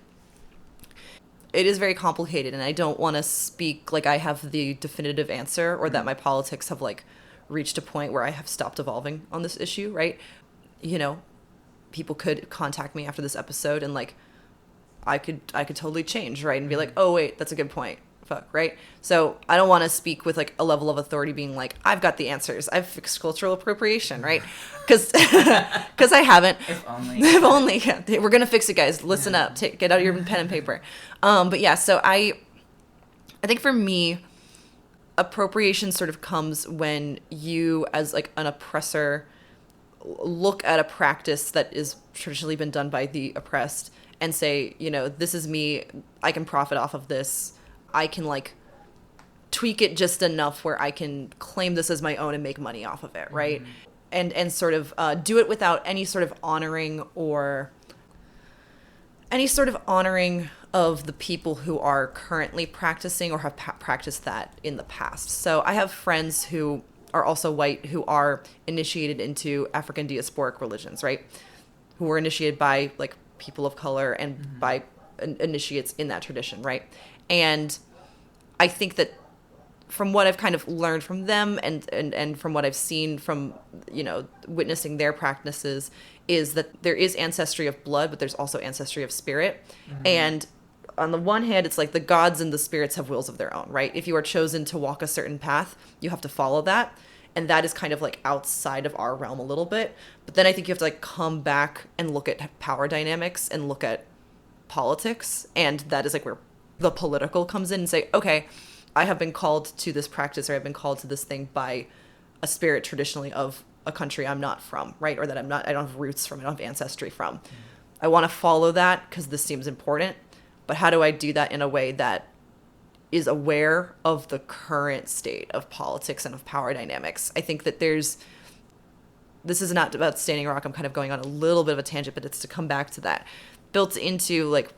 it is very complicated, and I don't want to speak like I have the definitive answer or that my politics have like reached a point where I have stopped evolving on this issue, right? You know, people could contact me after this episode and like I could totally change, right? And be like, oh wait, that's a good point. Fuck, right? So I don't want to speak with like a level of authority being like, I've got the answers. I've fixed cultural appropriation, right? Because I haven't. If only. If only. Yeah. We're going to fix it, guys. Listen up. Get out your pen and paper. But yeah, so I think for me, appropriation sort of comes when you as like an oppressor look at a practice that is traditionally been done by the oppressed and say, you know, this is me. I can profit off of this. I can like tweak it just enough where I can claim this as my own and make money off of it, right? And sort of do it without any sort of honoring of the people who are currently practicing or have practiced that in the past. So I have friends who are also white who are initiated into African diasporic religions, right? Who were initiated by like people of color and by initiates in that tradition, right? And I think that from what I've kind of learned from them and from what I've seen from, you know, witnessing their practices is that there is ancestry of blood, but there's also ancestry of spirit. And on the one hand, it's like the gods and the spirits have wills of their own, right? If you are chosen to walk a certain path, you have to follow that. And that is kind of like outside of our realm a little bit. But then I think you have to like come back and look at power dynamics and look at politics. And that is like where the political comes in and say, okay, I have been called to this practice or I've been called to this thing by a spirit traditionally of a country I'm not from, right? Or that I don't have roots from, I don't have ancestry from. I want to follow that because this seems important. But how do I do that in a way that is aware of the current state of politics and of power dynamics? I think that this is not about Standing Rock. I'm kind of going on a little bit of a tangent, but it's to come back to that. Built into like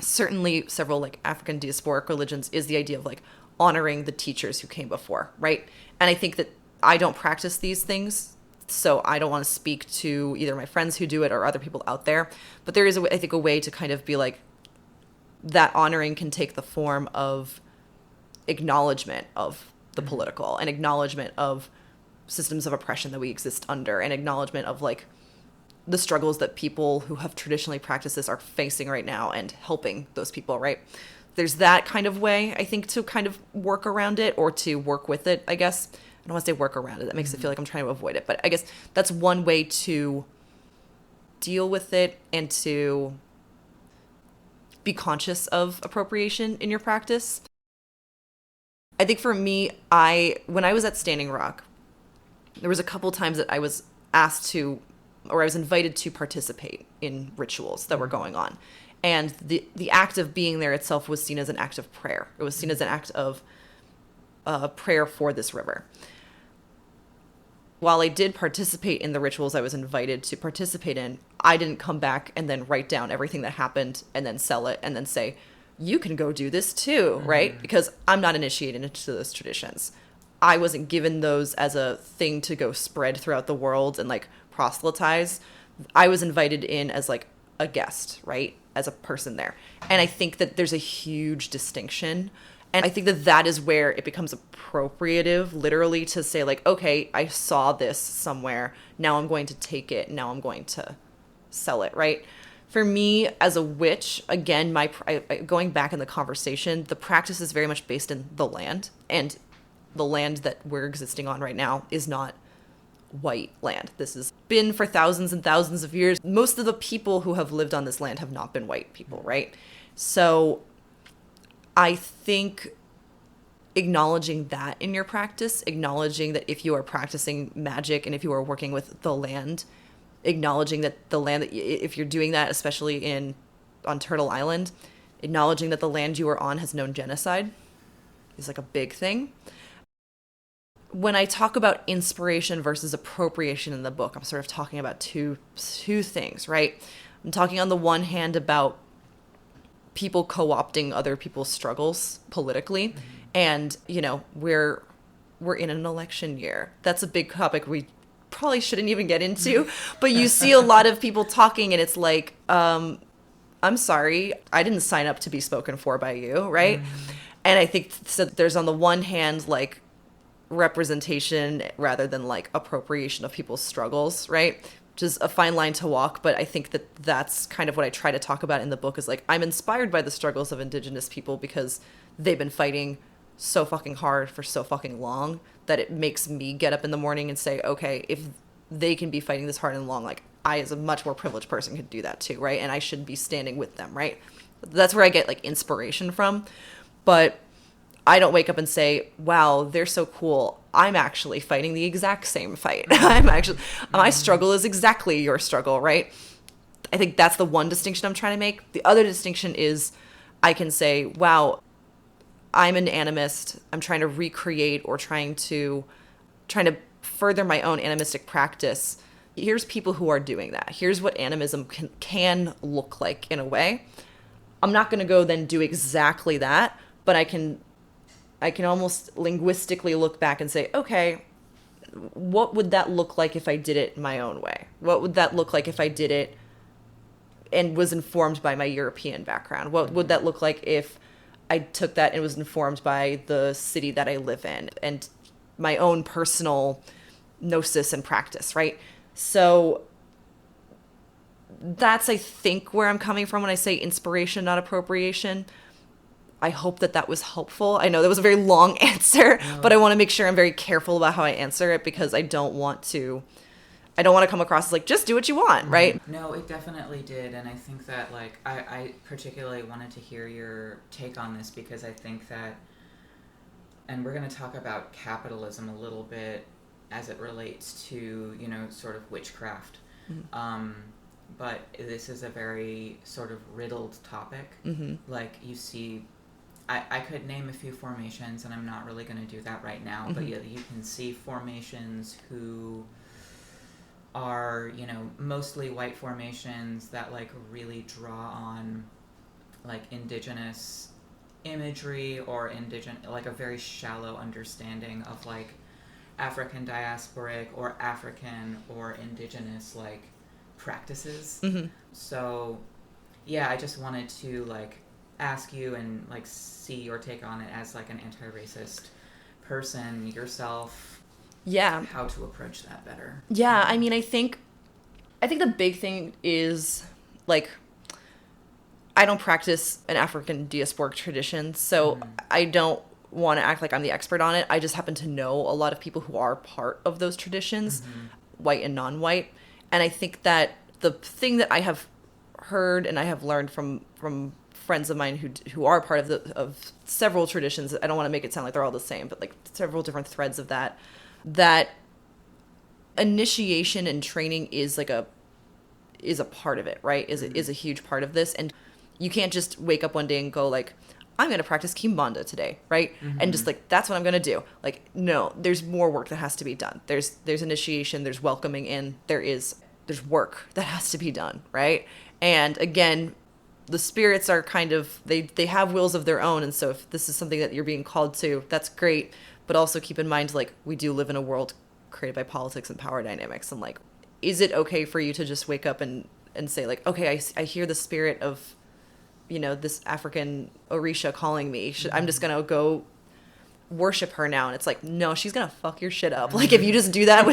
certainly several like African diasporic religions is the idea of like honoring the teachers who came before, right? And I think that I don't practice these things, so I don't want to speak to either my friends who do it or other people out there. But there is, I think, a way to kind of be like, that honoring can take the form of acknowledgement of the political and acknowledgement of systems of oppression that we exist under and acknowledgement of like the struggles that people who have traditionally practiced this are facing right now and helping those people, right? There's that kind of way, I think, to kind of work around it or to work with it, I guess. I don't want to say work around it. That makes it feel like I'm trying to avoid it. But I guess that's one way to deal with it and to be conscious of appropriation in your practice. I think for me, when I was at Standing Rock, there was a couple times that I was asked to, or I was invited to participate in rituals that were going on. And the act of being there itself was seen as an act of prayer. It was seen as an act of prayer for this river. While I did participate in the rituals I was invited to participate in, I didn't come back and then write down everything that happened and then sell it and then say, you can go do this too, right? Because I'm not initiated into those traditions. I wasn't given those as a thing to go spread throughout the world and like proselytize. I was invited in as like a guest, right? As a person there. And I think that there's a huge distinction. And I think that that is where it becomes appropriative, literally, to say like, okay, I saw this somewhere. Now I'm going to take it. Now I'm going to sell it, right? For me, as a witch, again, going back in the conversation, the practice is very much based in the land. And the land that we're existing on right now is not white land. This has been for thousands and thousands of years. Most of the people who have lived on this land have not been white people, right? So I think acknowledging that in your practice, acknowledging that if you are practicing magic and if you are working with the land, acknowledging that the land, that if you're doing that, especially on Turtle Island, acknowledging that the land you are on has known genocide is like a big thing. When I talk about inspiration versus appropriation in the book, I'm sort of talking about two things, right? I'm talking on the one hand about people co-opting other people's struggles politically. And, we're in an election year. That's a big topic we probably shouldn't even get into. But you see a lot of people talking and it's like, I'm sorry, I didn't sign up to be spoken for by you, right? And I think so there's on the one hand, like, representation rather than like appropriation of people's struggles, right? Which is a fine line to walk, but I think that that's kind of what I try to talk about in the book is like, I'm inspired by the struggles of Indigenous people because they've been fighting so fucking hard for so fucking long that it makes me get up in the morning and say, okay, if they can be fighting this hard and long, like I as a much more privileged person could do that too, right? And I should be standing with them, right? That's where I get like inspiration from. But I don't wake up and say, wow, they're so cool. I'm actually fighting the exact same fight. My struggle is exactly your struggle, right? I think that's the one distinction I'm trying to make. The other distinction is I can say, wow, I'm an animist. I'm trying to recreate or trying to further my own animistic practice. Here's people who are doing that. Here's what animism can look like in a way. I'm not going to go then do exactly that, but I can almost linguistically look back and say, okay, what would that look like if I did it my own way? What would that look like if I did it and was informed by my European background? What would that look like if I took that and was informed by the city that I live in and my own personal gnosis and practice, right? So that's, I think, where I'm coming from when I say inspiration, not appropriation. I hope that was helpful. I know that was a very long answer, but I want to make sure I'm very careful about how I answer it because I don't want to come across as like, just do what you want, right? No, it definitely did. And I think that like, I particularly wanted to hear your take on this because I think that, and we're going to talk about capitalism a little bit as it relates to, sort of witchcraft. But this is a very sort of riddled topic. Like you see, I could name a few formations, and I'm not really going to do that right now, but you can see formations who are, mostly white formations that like really draw on like indigenous imagery or like a very shallow understanding of like African diasporic or African or indigenous like practices. So yeah, I just wanted to like ask you and like see your take on it as like an anti-racist person yourself. Yeah, how to approach that better. Yeah, I mean, I think the big thing is like I don't practice an African diasporic tradition, so I don't want to act like I'm the expert on it. I just happen to know a lot of people who are part of those traditions, white and non-white. And I think that the thing that I have heard and I have learned from friends of mine who are part of several traditions, I don't want to make it sound like they're all the same, but like several different threads of that initiation and training is a part of it, right? Is a huge part of this. And you can't just wake up one day and go like, I'm going to practice Kimbanda today, right? And just like, that's what I'm going to do. Like, no, there's more work that has to be done. There's initiation, there's welcoming in, there's work that has to be done, right? And again, the spirits are kind of, they have wills of their own. And so if this is something that you're being called to, that's great. But also keep in mind, like, we do live in a world created by politics and power dynamics. And like, is it okay for you to just wake up and say like, okay, I hear the spirit of, this African Orisha calling me. I'm just going to go worship her now. And it's like, no, she's going to fuck your shit up. Like, if you just do that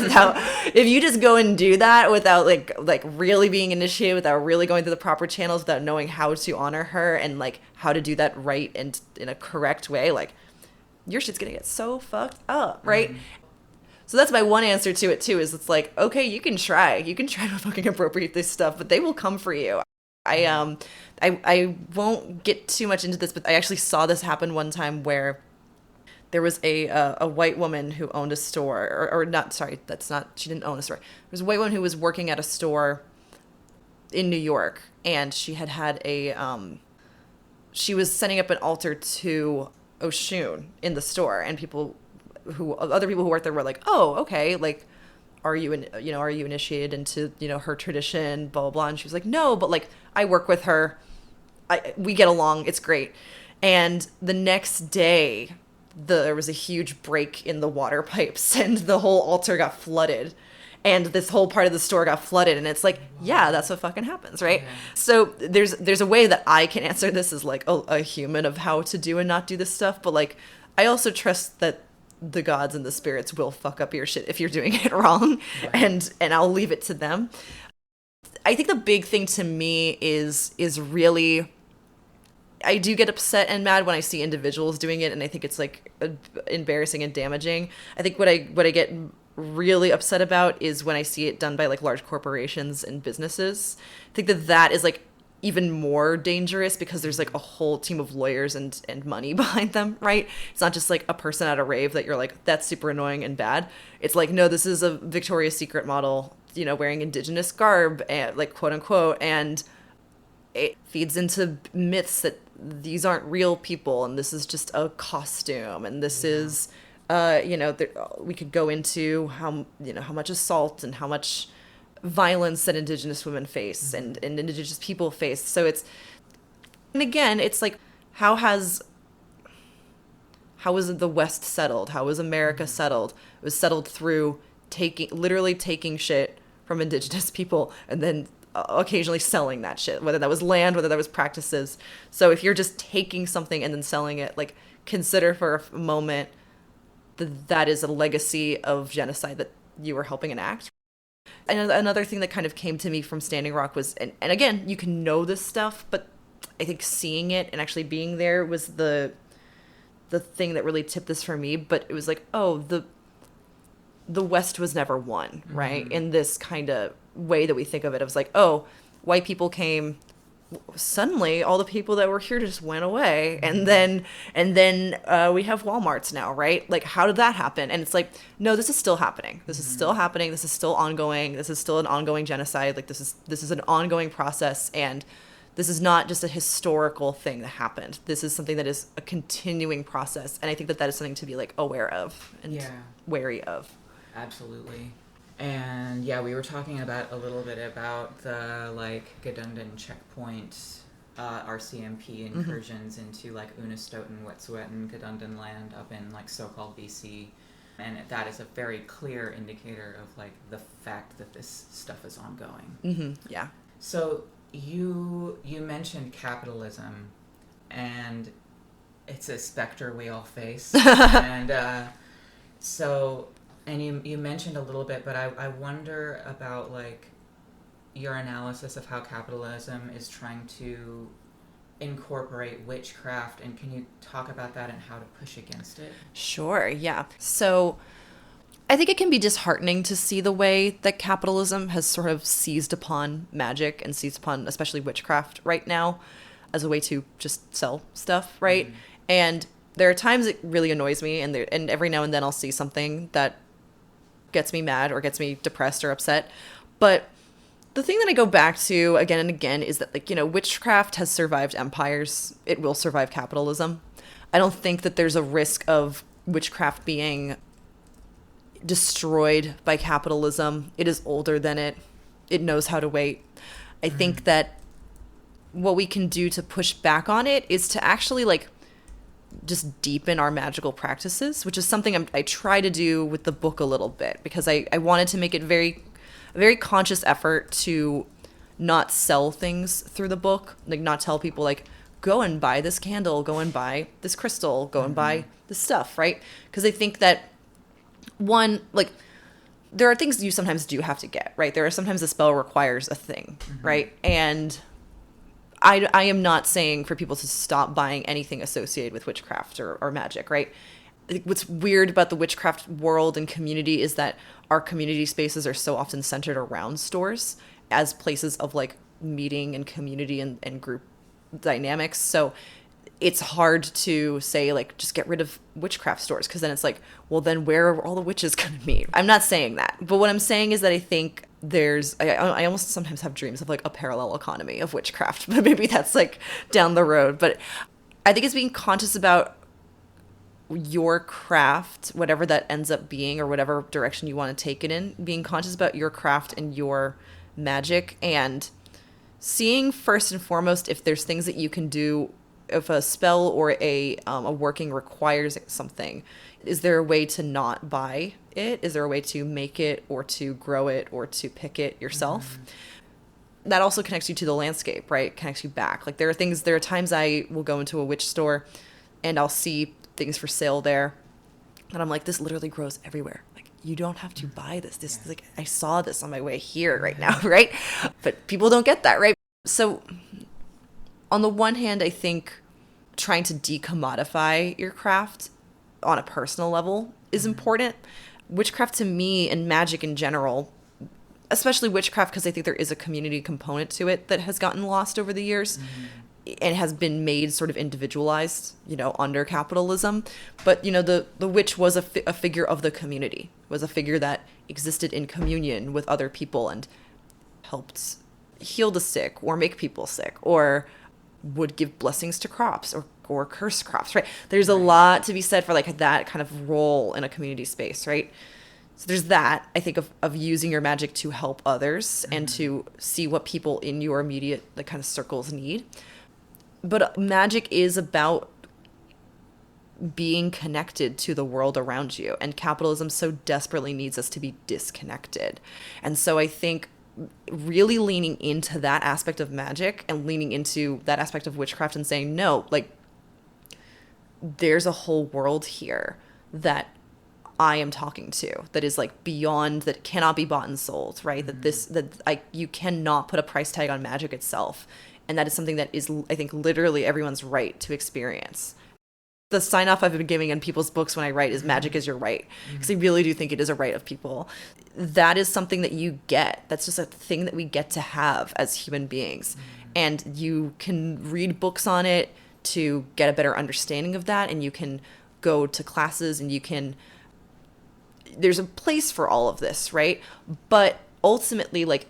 if you just go and do that without like really being initiated, without really going through the proper channels, without knowing how to honor her and like how to do that right and in a correct way, like your shit's going to get so fucked up. Right. So that's my one answer to it too, is it's like, okay, you can try to fucking appropriate this stuff, but they will come for you. I won't get too much into this, but I actually saw this happen one time where there was a white woman who owned a store, or not, sorry, that's not, she didn't own a store. There was a white woman who was working at a store in New York, and she had she was setting up an altar to Oshun in the store, and other people who worked there were like, oh, okay, like, are you initiated into, her tradition, blah, blah, blah. And she was like, no, but like, I work with her. We get along. It's great. And the next day, there was a huge break in the water pipes, and the whole altar got flooded, and this whole part of the store got flooded. And it's like, yeah, that's what fucking happens, right? Yeah. So there's a way that I can answer this as like a human of how to do and not do this stuff, but like, I also trust that the gods and the spirits will fuck up your shit if you're doing it wrong, right. and I'll leave it to them. I think the big thing to me is really, I do get upset and mad when I see individuals doing it, and I think it's like embarrassing and damaging. I think what I get really upset about is when I see it done by like large corporations and businesses. I think that is like even more dangerous, because there's like a whole team of lawyers and money behind them, right? It's not just like a person at a rave that you're like, that's super annoying and bad. It's like, no, this is a Victoria's Secret model, wearing indigenous garb, and like, quote unquote, and it feeds into myths that these aren't real people, and this is just a costume, and this is we could go into how much assault and how much violence that indigenous women face and indigenous people face. So and again, it's like, how was the West settled? How was America settled? It was settled through literally taking shit from indigenous people and then occasionally selling that shit, whether that was land, whether that was practices. So if you're just taking something and then selling it, like, consider for a moment that is a legacy of genocide that you were helping enact. And another thing that kind of came to me from Standing Rock was, and again, you can know this stuff, but I think seeing it and actually being there was the thing that really tipped this for me. But it was like, oh, the West was never won, right? Mm-hmm. In this kind of way that we think of it. It was like, oh, white people came, suddenly all the people that were here just went away, and then we have Walmarts now, right? Like, how did that happen? And it's like, no, this is still happening. This is still happening. This is still ongoing. This is still an ongoing genocide. Like, this is an ongoing process, and this is not just a historical thing that happened. This is something that is a continuing process, and I think that is something to be like aware of and wary of. Absolutely. And yeah, we were talking about a little bit about the like Gedundan checkpoint, RCMP incursions into like Unistoten, Wet'suwet'en, Gedundan land up in like so-called BC, and that is a very clear indicator of like the fact that this stuff is ongoing. Mm-hmm. Yeah. So you mentioned capitalism, and it's a specter we all face, and so. And you mentioned a little bit, but I wonder about like your analysis of how capitalism is trying to incorporate witchcraft, and can you talk about that and how to push against it? Sure, yeah. So I think it can be disheartening to see the way that capitalism has sort of seized upon magic and seized upon especially witchcraft right now as a way to just sell stuff, right? Mm-hmm. And there are times it really annoys me, and every now and then I'll see something that gets me mad or gets me depressed or upset. But the thing that I go back to again and again is that, like, witchcraft has survived empires. It will survive capitalism. I don't think that there's a risk of witchcraft being destroyed by capitalism. It is older than it. It knows how to wait. I think that what we can do to push back on it is to actually, like, just deepen our magical practices, which is something I try to do with the book a little bit, because I wanted to make it a very conscious effort to not sell things through the book, like not tell people like, go and buy this candle, go and buy this crystal, go and buy this stuff, right? Because I think that one, like, there are things you sometimes do have to get, right? There are sometimes a spell requires a thing, right? And I am not saying for people to stop buying anything associated with witchcraft or magic, right? what's weird about the witchcraft world and community is that our community spaces are so often centered around stores as places of like meeting and community and group dynamics. So it's hard to say like just get rid of witchcraft stores, because then it's like, well, then where are all the witches going to meet? I'm not saying that, but what I'm saying is that I think I almost sometimes have dreams of like a parallel economy of witchcraft, but maybe that's like down the road. But I think it's being conscious about your craft, whatever that ends up being or whatever direction you want to take it in, being conscious about your craft and your magic, and seeing first and foremost if there's things that you can do. If a spell or a working requires something, is there a way to not buy it? Is there a way to make it or to grow it or to pick it yourself? Mm-hmm. That also connects you to the landscape, right? It connects you back. Like there are times I will go into a witch store and I'll see things for sale there and I'm like, this literally grows everywhere. Like you don't have to buy this. This like I saw this on my way here right now, right? But people don't get that, right? So on the one hand, I think trying to decommodify your craft on a personal level is important. Witchcraft to me and magic in general, especially witchcraft, because I think there is a community component to it that has gotten lost over the years and has been made sort of individualized, under capitalism. But, the witch was a figure of the community, was a figure that existed in communion with other people and helped heal the sick or make people sick or would give blessings to crops or curse crops, right? There's a lot to be said for like that kind of role in a community space, right? So there's that, I think, of using your magic to help others and to see what people in your immediate like kind of circles need. But magic is about being connected to the world around you, and capitalism so desperately needs us to be disconnected. And so I think really leaning into that aspect of magic and leaning into that aspect of witchcraft and saying, no, like there's a whole world here that I am talking to that is like beyond, that cannot be bought and sold, right? You cannot put a price tag on magic itself. And that is something that is, I think, literally everyone's right to experience. The sign off I've been giving in people's books when I write is magic is your right. Because I really do think it is a right of people. That is something that you get. That's just a thing that we get to have as human beings. And you can read books on it to get a better understanding of that. And you can go to classes and there's a place for all of this, right? But ultimately, like,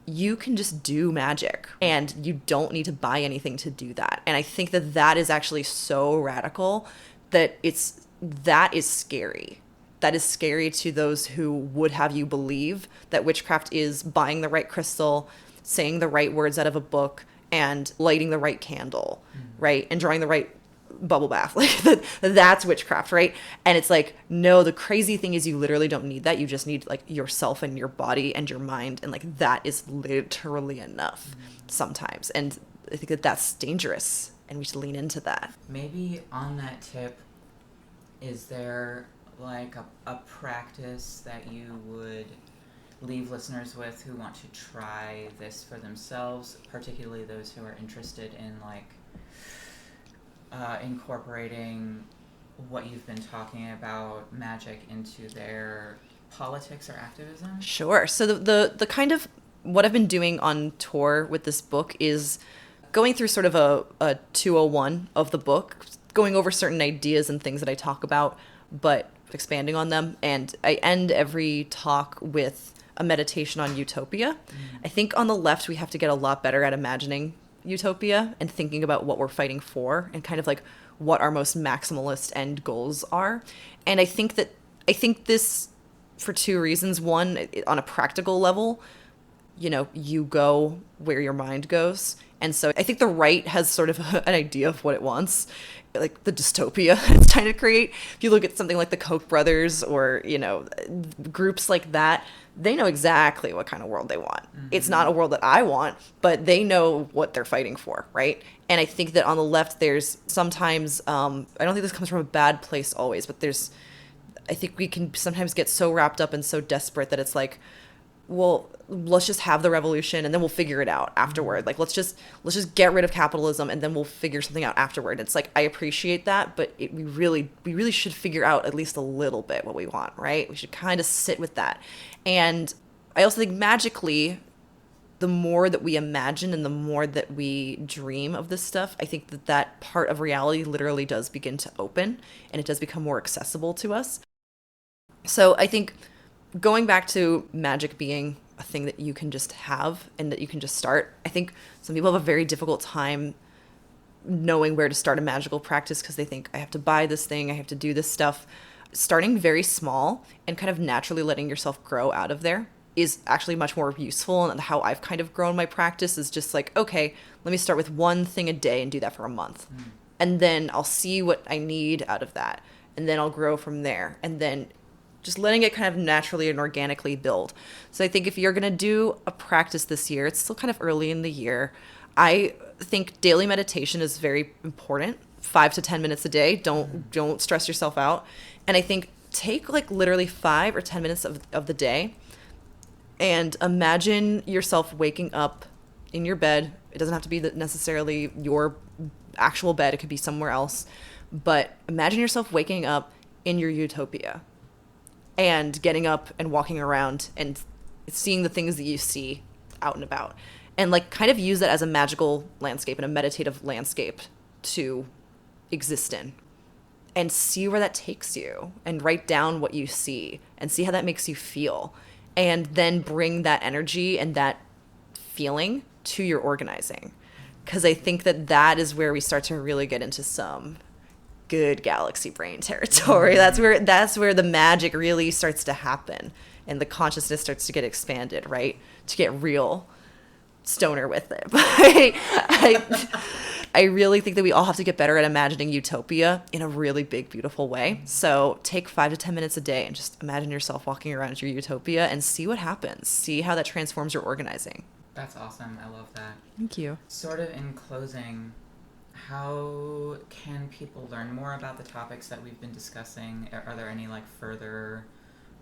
you can just do magic and you don't need to buy anything to do that. And I think that is actually so radical that that is scary. That is scary to those who would have you believe that witchcraft is buying the right crystal, saying the right words out of a book, and lighting the right candle, right? And drawing the right bubble bath. Like that's witchcraft, right? And it's like, no, the crazy thing is you literally don't need that. You just need like yourself and your body and your mind, and like that is literally enough sometimes. And I think that's dangerous, and we should lean into that. Maybe on that tip, is there like a practice that you would leave listeners with who want to try this for themselves, particularly those who are interested in like incorporating what you've been talking about, magic, into their politics or activism? Sure. So the kind of what I've been doing on tour with this book is going through sort of a 201 of the book, going over certain ideas and things that I talk about, but expanding on them. And I end every talk with a meditation on utopia. I think on the left, we have to get a lot better at imagining utopia and thinking about what we're fighting for and kind of like what our most maximalist end goals are. And I think this for two reasons. One, on a practical level, you go where your mind goes. And so I think the right has sort of an idea of what it wants, like the dystopia it's trying to create. If you look at something like the Koch brothers or, groups like that, they know exactly what kind of world they want. It's not a world that I want, but they know what they're fighting for, right? And I think that on the left, there's sometimes, I don't think this comes from a bad place always, but I think we can sometimes get so wrapped up and so desperate that it's like, well, let's just have the revolution and then we'll figure it out afterward. Like, let's just get rid of capitalism and then we'll figure something out afterward. It's like, I appreciate that, but we really should figure out at least a little bit what we want, right? We should kind of sit with that. And I also think magically, the more that we imagine and the more that we dream of this stuff, I think that part of reality literally does begin to open and it does become more accessible to us. So I think going back to magic being a thing that you can just have and that you can just start, I think some people have a very difficult time knowing where to start a magical practice because they think, I have to buy this thing, I have to do this stuff. Starting very small and kind of naturally letting yourself grow out of there is actually much more useful. And how I've kind of grown my practice is just like, okay, let me start with one thing a day and do that for a month. And then I'll see what I need out of that. And then I'll grow from there. And then just letting it kind of naturally and organically build. So I think if you're going to do a practice this year, it's still kind of early in the year. I think daily meditation is very important. 5 to 10 minutes a day. Don't stress yourself out. And I think take like literally 5 or 10 minutes of the day and imagine yourself waking up in your bed. It doesn't have to be necessarily your actual bed. It could be somewhere else. But imagine yourself waking up in your utopia and getting up and walking around and seeing the things that you see out and about. And like kind of use that as a magical landscape and a meditative landscape to exist in. And see where that takes you and write down what you see and see how that makes you feel. And then bring that energy and that feeling to your organizing. Because I think that is where we start to really get into some good galaxy brain territory. That's where the magic really starts to happen and the consciousness starts to get expanded, right? To get real stoner with it. I really think that we all have to get better at imagining utopia in a really big, beautiful way. So take 5 to 10 minutes a day and just imagine yourself walking around your utopia and see what happens. See how that transforms your organizing. That's awesome. I love that. Thank you. Sort of in closing, how can people learn more about the topics that we've been discussing? Are there any like further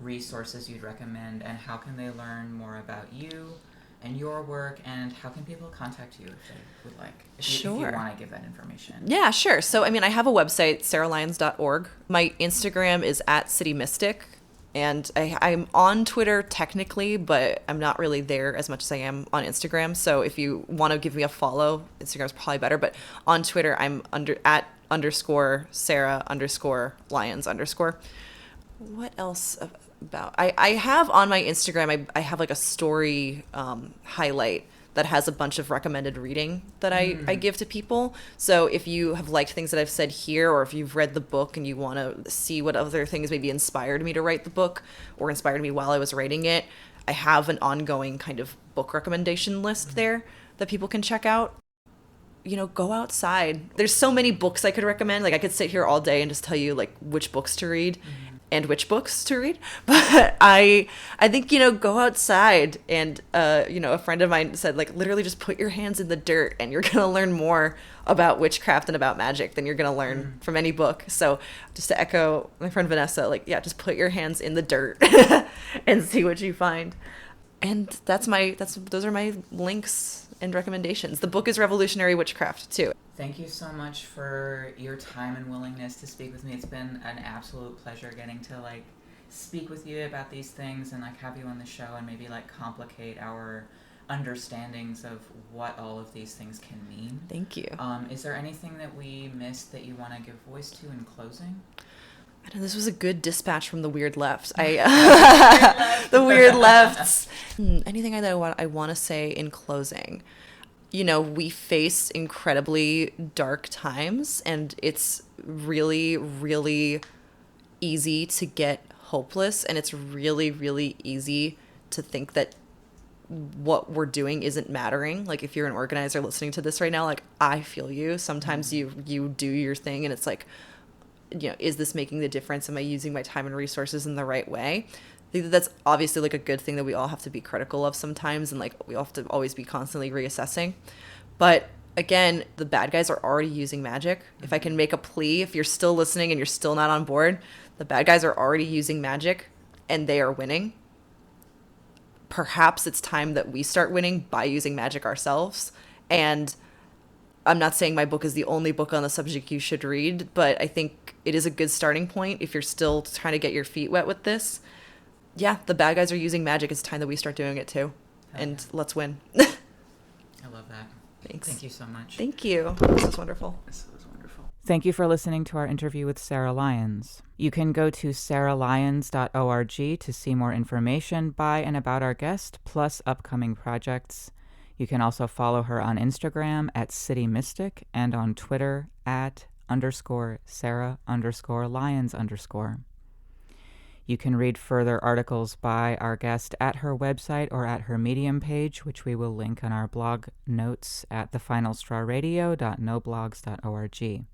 resources you'd recommend? And how can they learn more about you and your work, and how can people contact you if they would like? If you want to give that information. Yeah, sure. So, I mean, I have a website, sarahlyons.org. My Instagram is @CityMystic, and I'm on Twitter technically, but I'm not really there as much as I am on Instagram. So if you want to give me a follow, Instagram's probably better, but on Twitter, I'm @_Sarah_Lyons_. What else about? I have on my Instagram, I have like a story highlight that has a bunch of recommended reading that I give to people. So if you have liked things that I've said here, or if you've read the book and you want to see what other things maybe inspired me to write the book or inspired me while I was writing it, I have an ongoing kind of book recommendation list there that people can check out. You know, go outside. There's so many books I could recommend. Like I could sit here all day and just tell you like which books to read. And which books to read. But I think, you know, go outside. And, you know, a friend of mine said, like, literally just put your hands in the dirt and you're going to learn more about witchcraft and about magic than you're going to learn from any book. So just to echo my friend Vanessa, like, yeah, just put your hands in the dirt and see what you find. And those are my links and recommendations. The book is Revolutionary Witchcraft, too. Thank you so much for your time and willingness to speak with me. It's been an absolute pleasure getting to like speak with you about these things and like have you on the show and maybe like complicate our understandings of what all of these things can mean. Thank you. Is there anything that we missed that you want to give voice to in closing? I know this was a good dispatch from the weird left. The weird lefts. Anything I want to say in closing? You know, we face incredibly dark times, and it's really, really easy to get hopeless, and it's really, really easy to think that what we're doing isn't mattering. Like, if you're an organizer listening to this right now, like, I feel you. Sometimes you do your thing, and it's like, you know, is this making the difference? Am I using my time and resources in the right way? I think that's obviously like a good thing that we all have to be critical of sometimes, and like we all have to always be constantly reassessing. But again, the bad guys are already using magic. If I can make a plea, if you're still listening and you're still not on board, the bad guys are already using magic and they are winning. perhaps it's time that we start winning by using magic ourselves. And I'm not saying my book is the only book on the subject you should read, but I think it is a good starting point if you're still trying to get your feet wet with this. Yeah, the bad guys are using magic. It's time that we start doing it too. And let's win. I love that. Thanks. Thank you so much. Thank you. This was wonderful. This was wonderful. Thank you for listening to our interview with Sarah Lyons. You can go to sarahlyons.org to see more information by and about our guest, plus upcoming projects. You can also follow her on Instagram at City Mystic and on Twitter at _Sarah_Lyons_. You can read further articles by our guest at her website or at her Medium page, which we will link on our blog notes at thefinalstrawradio.noblogs.org.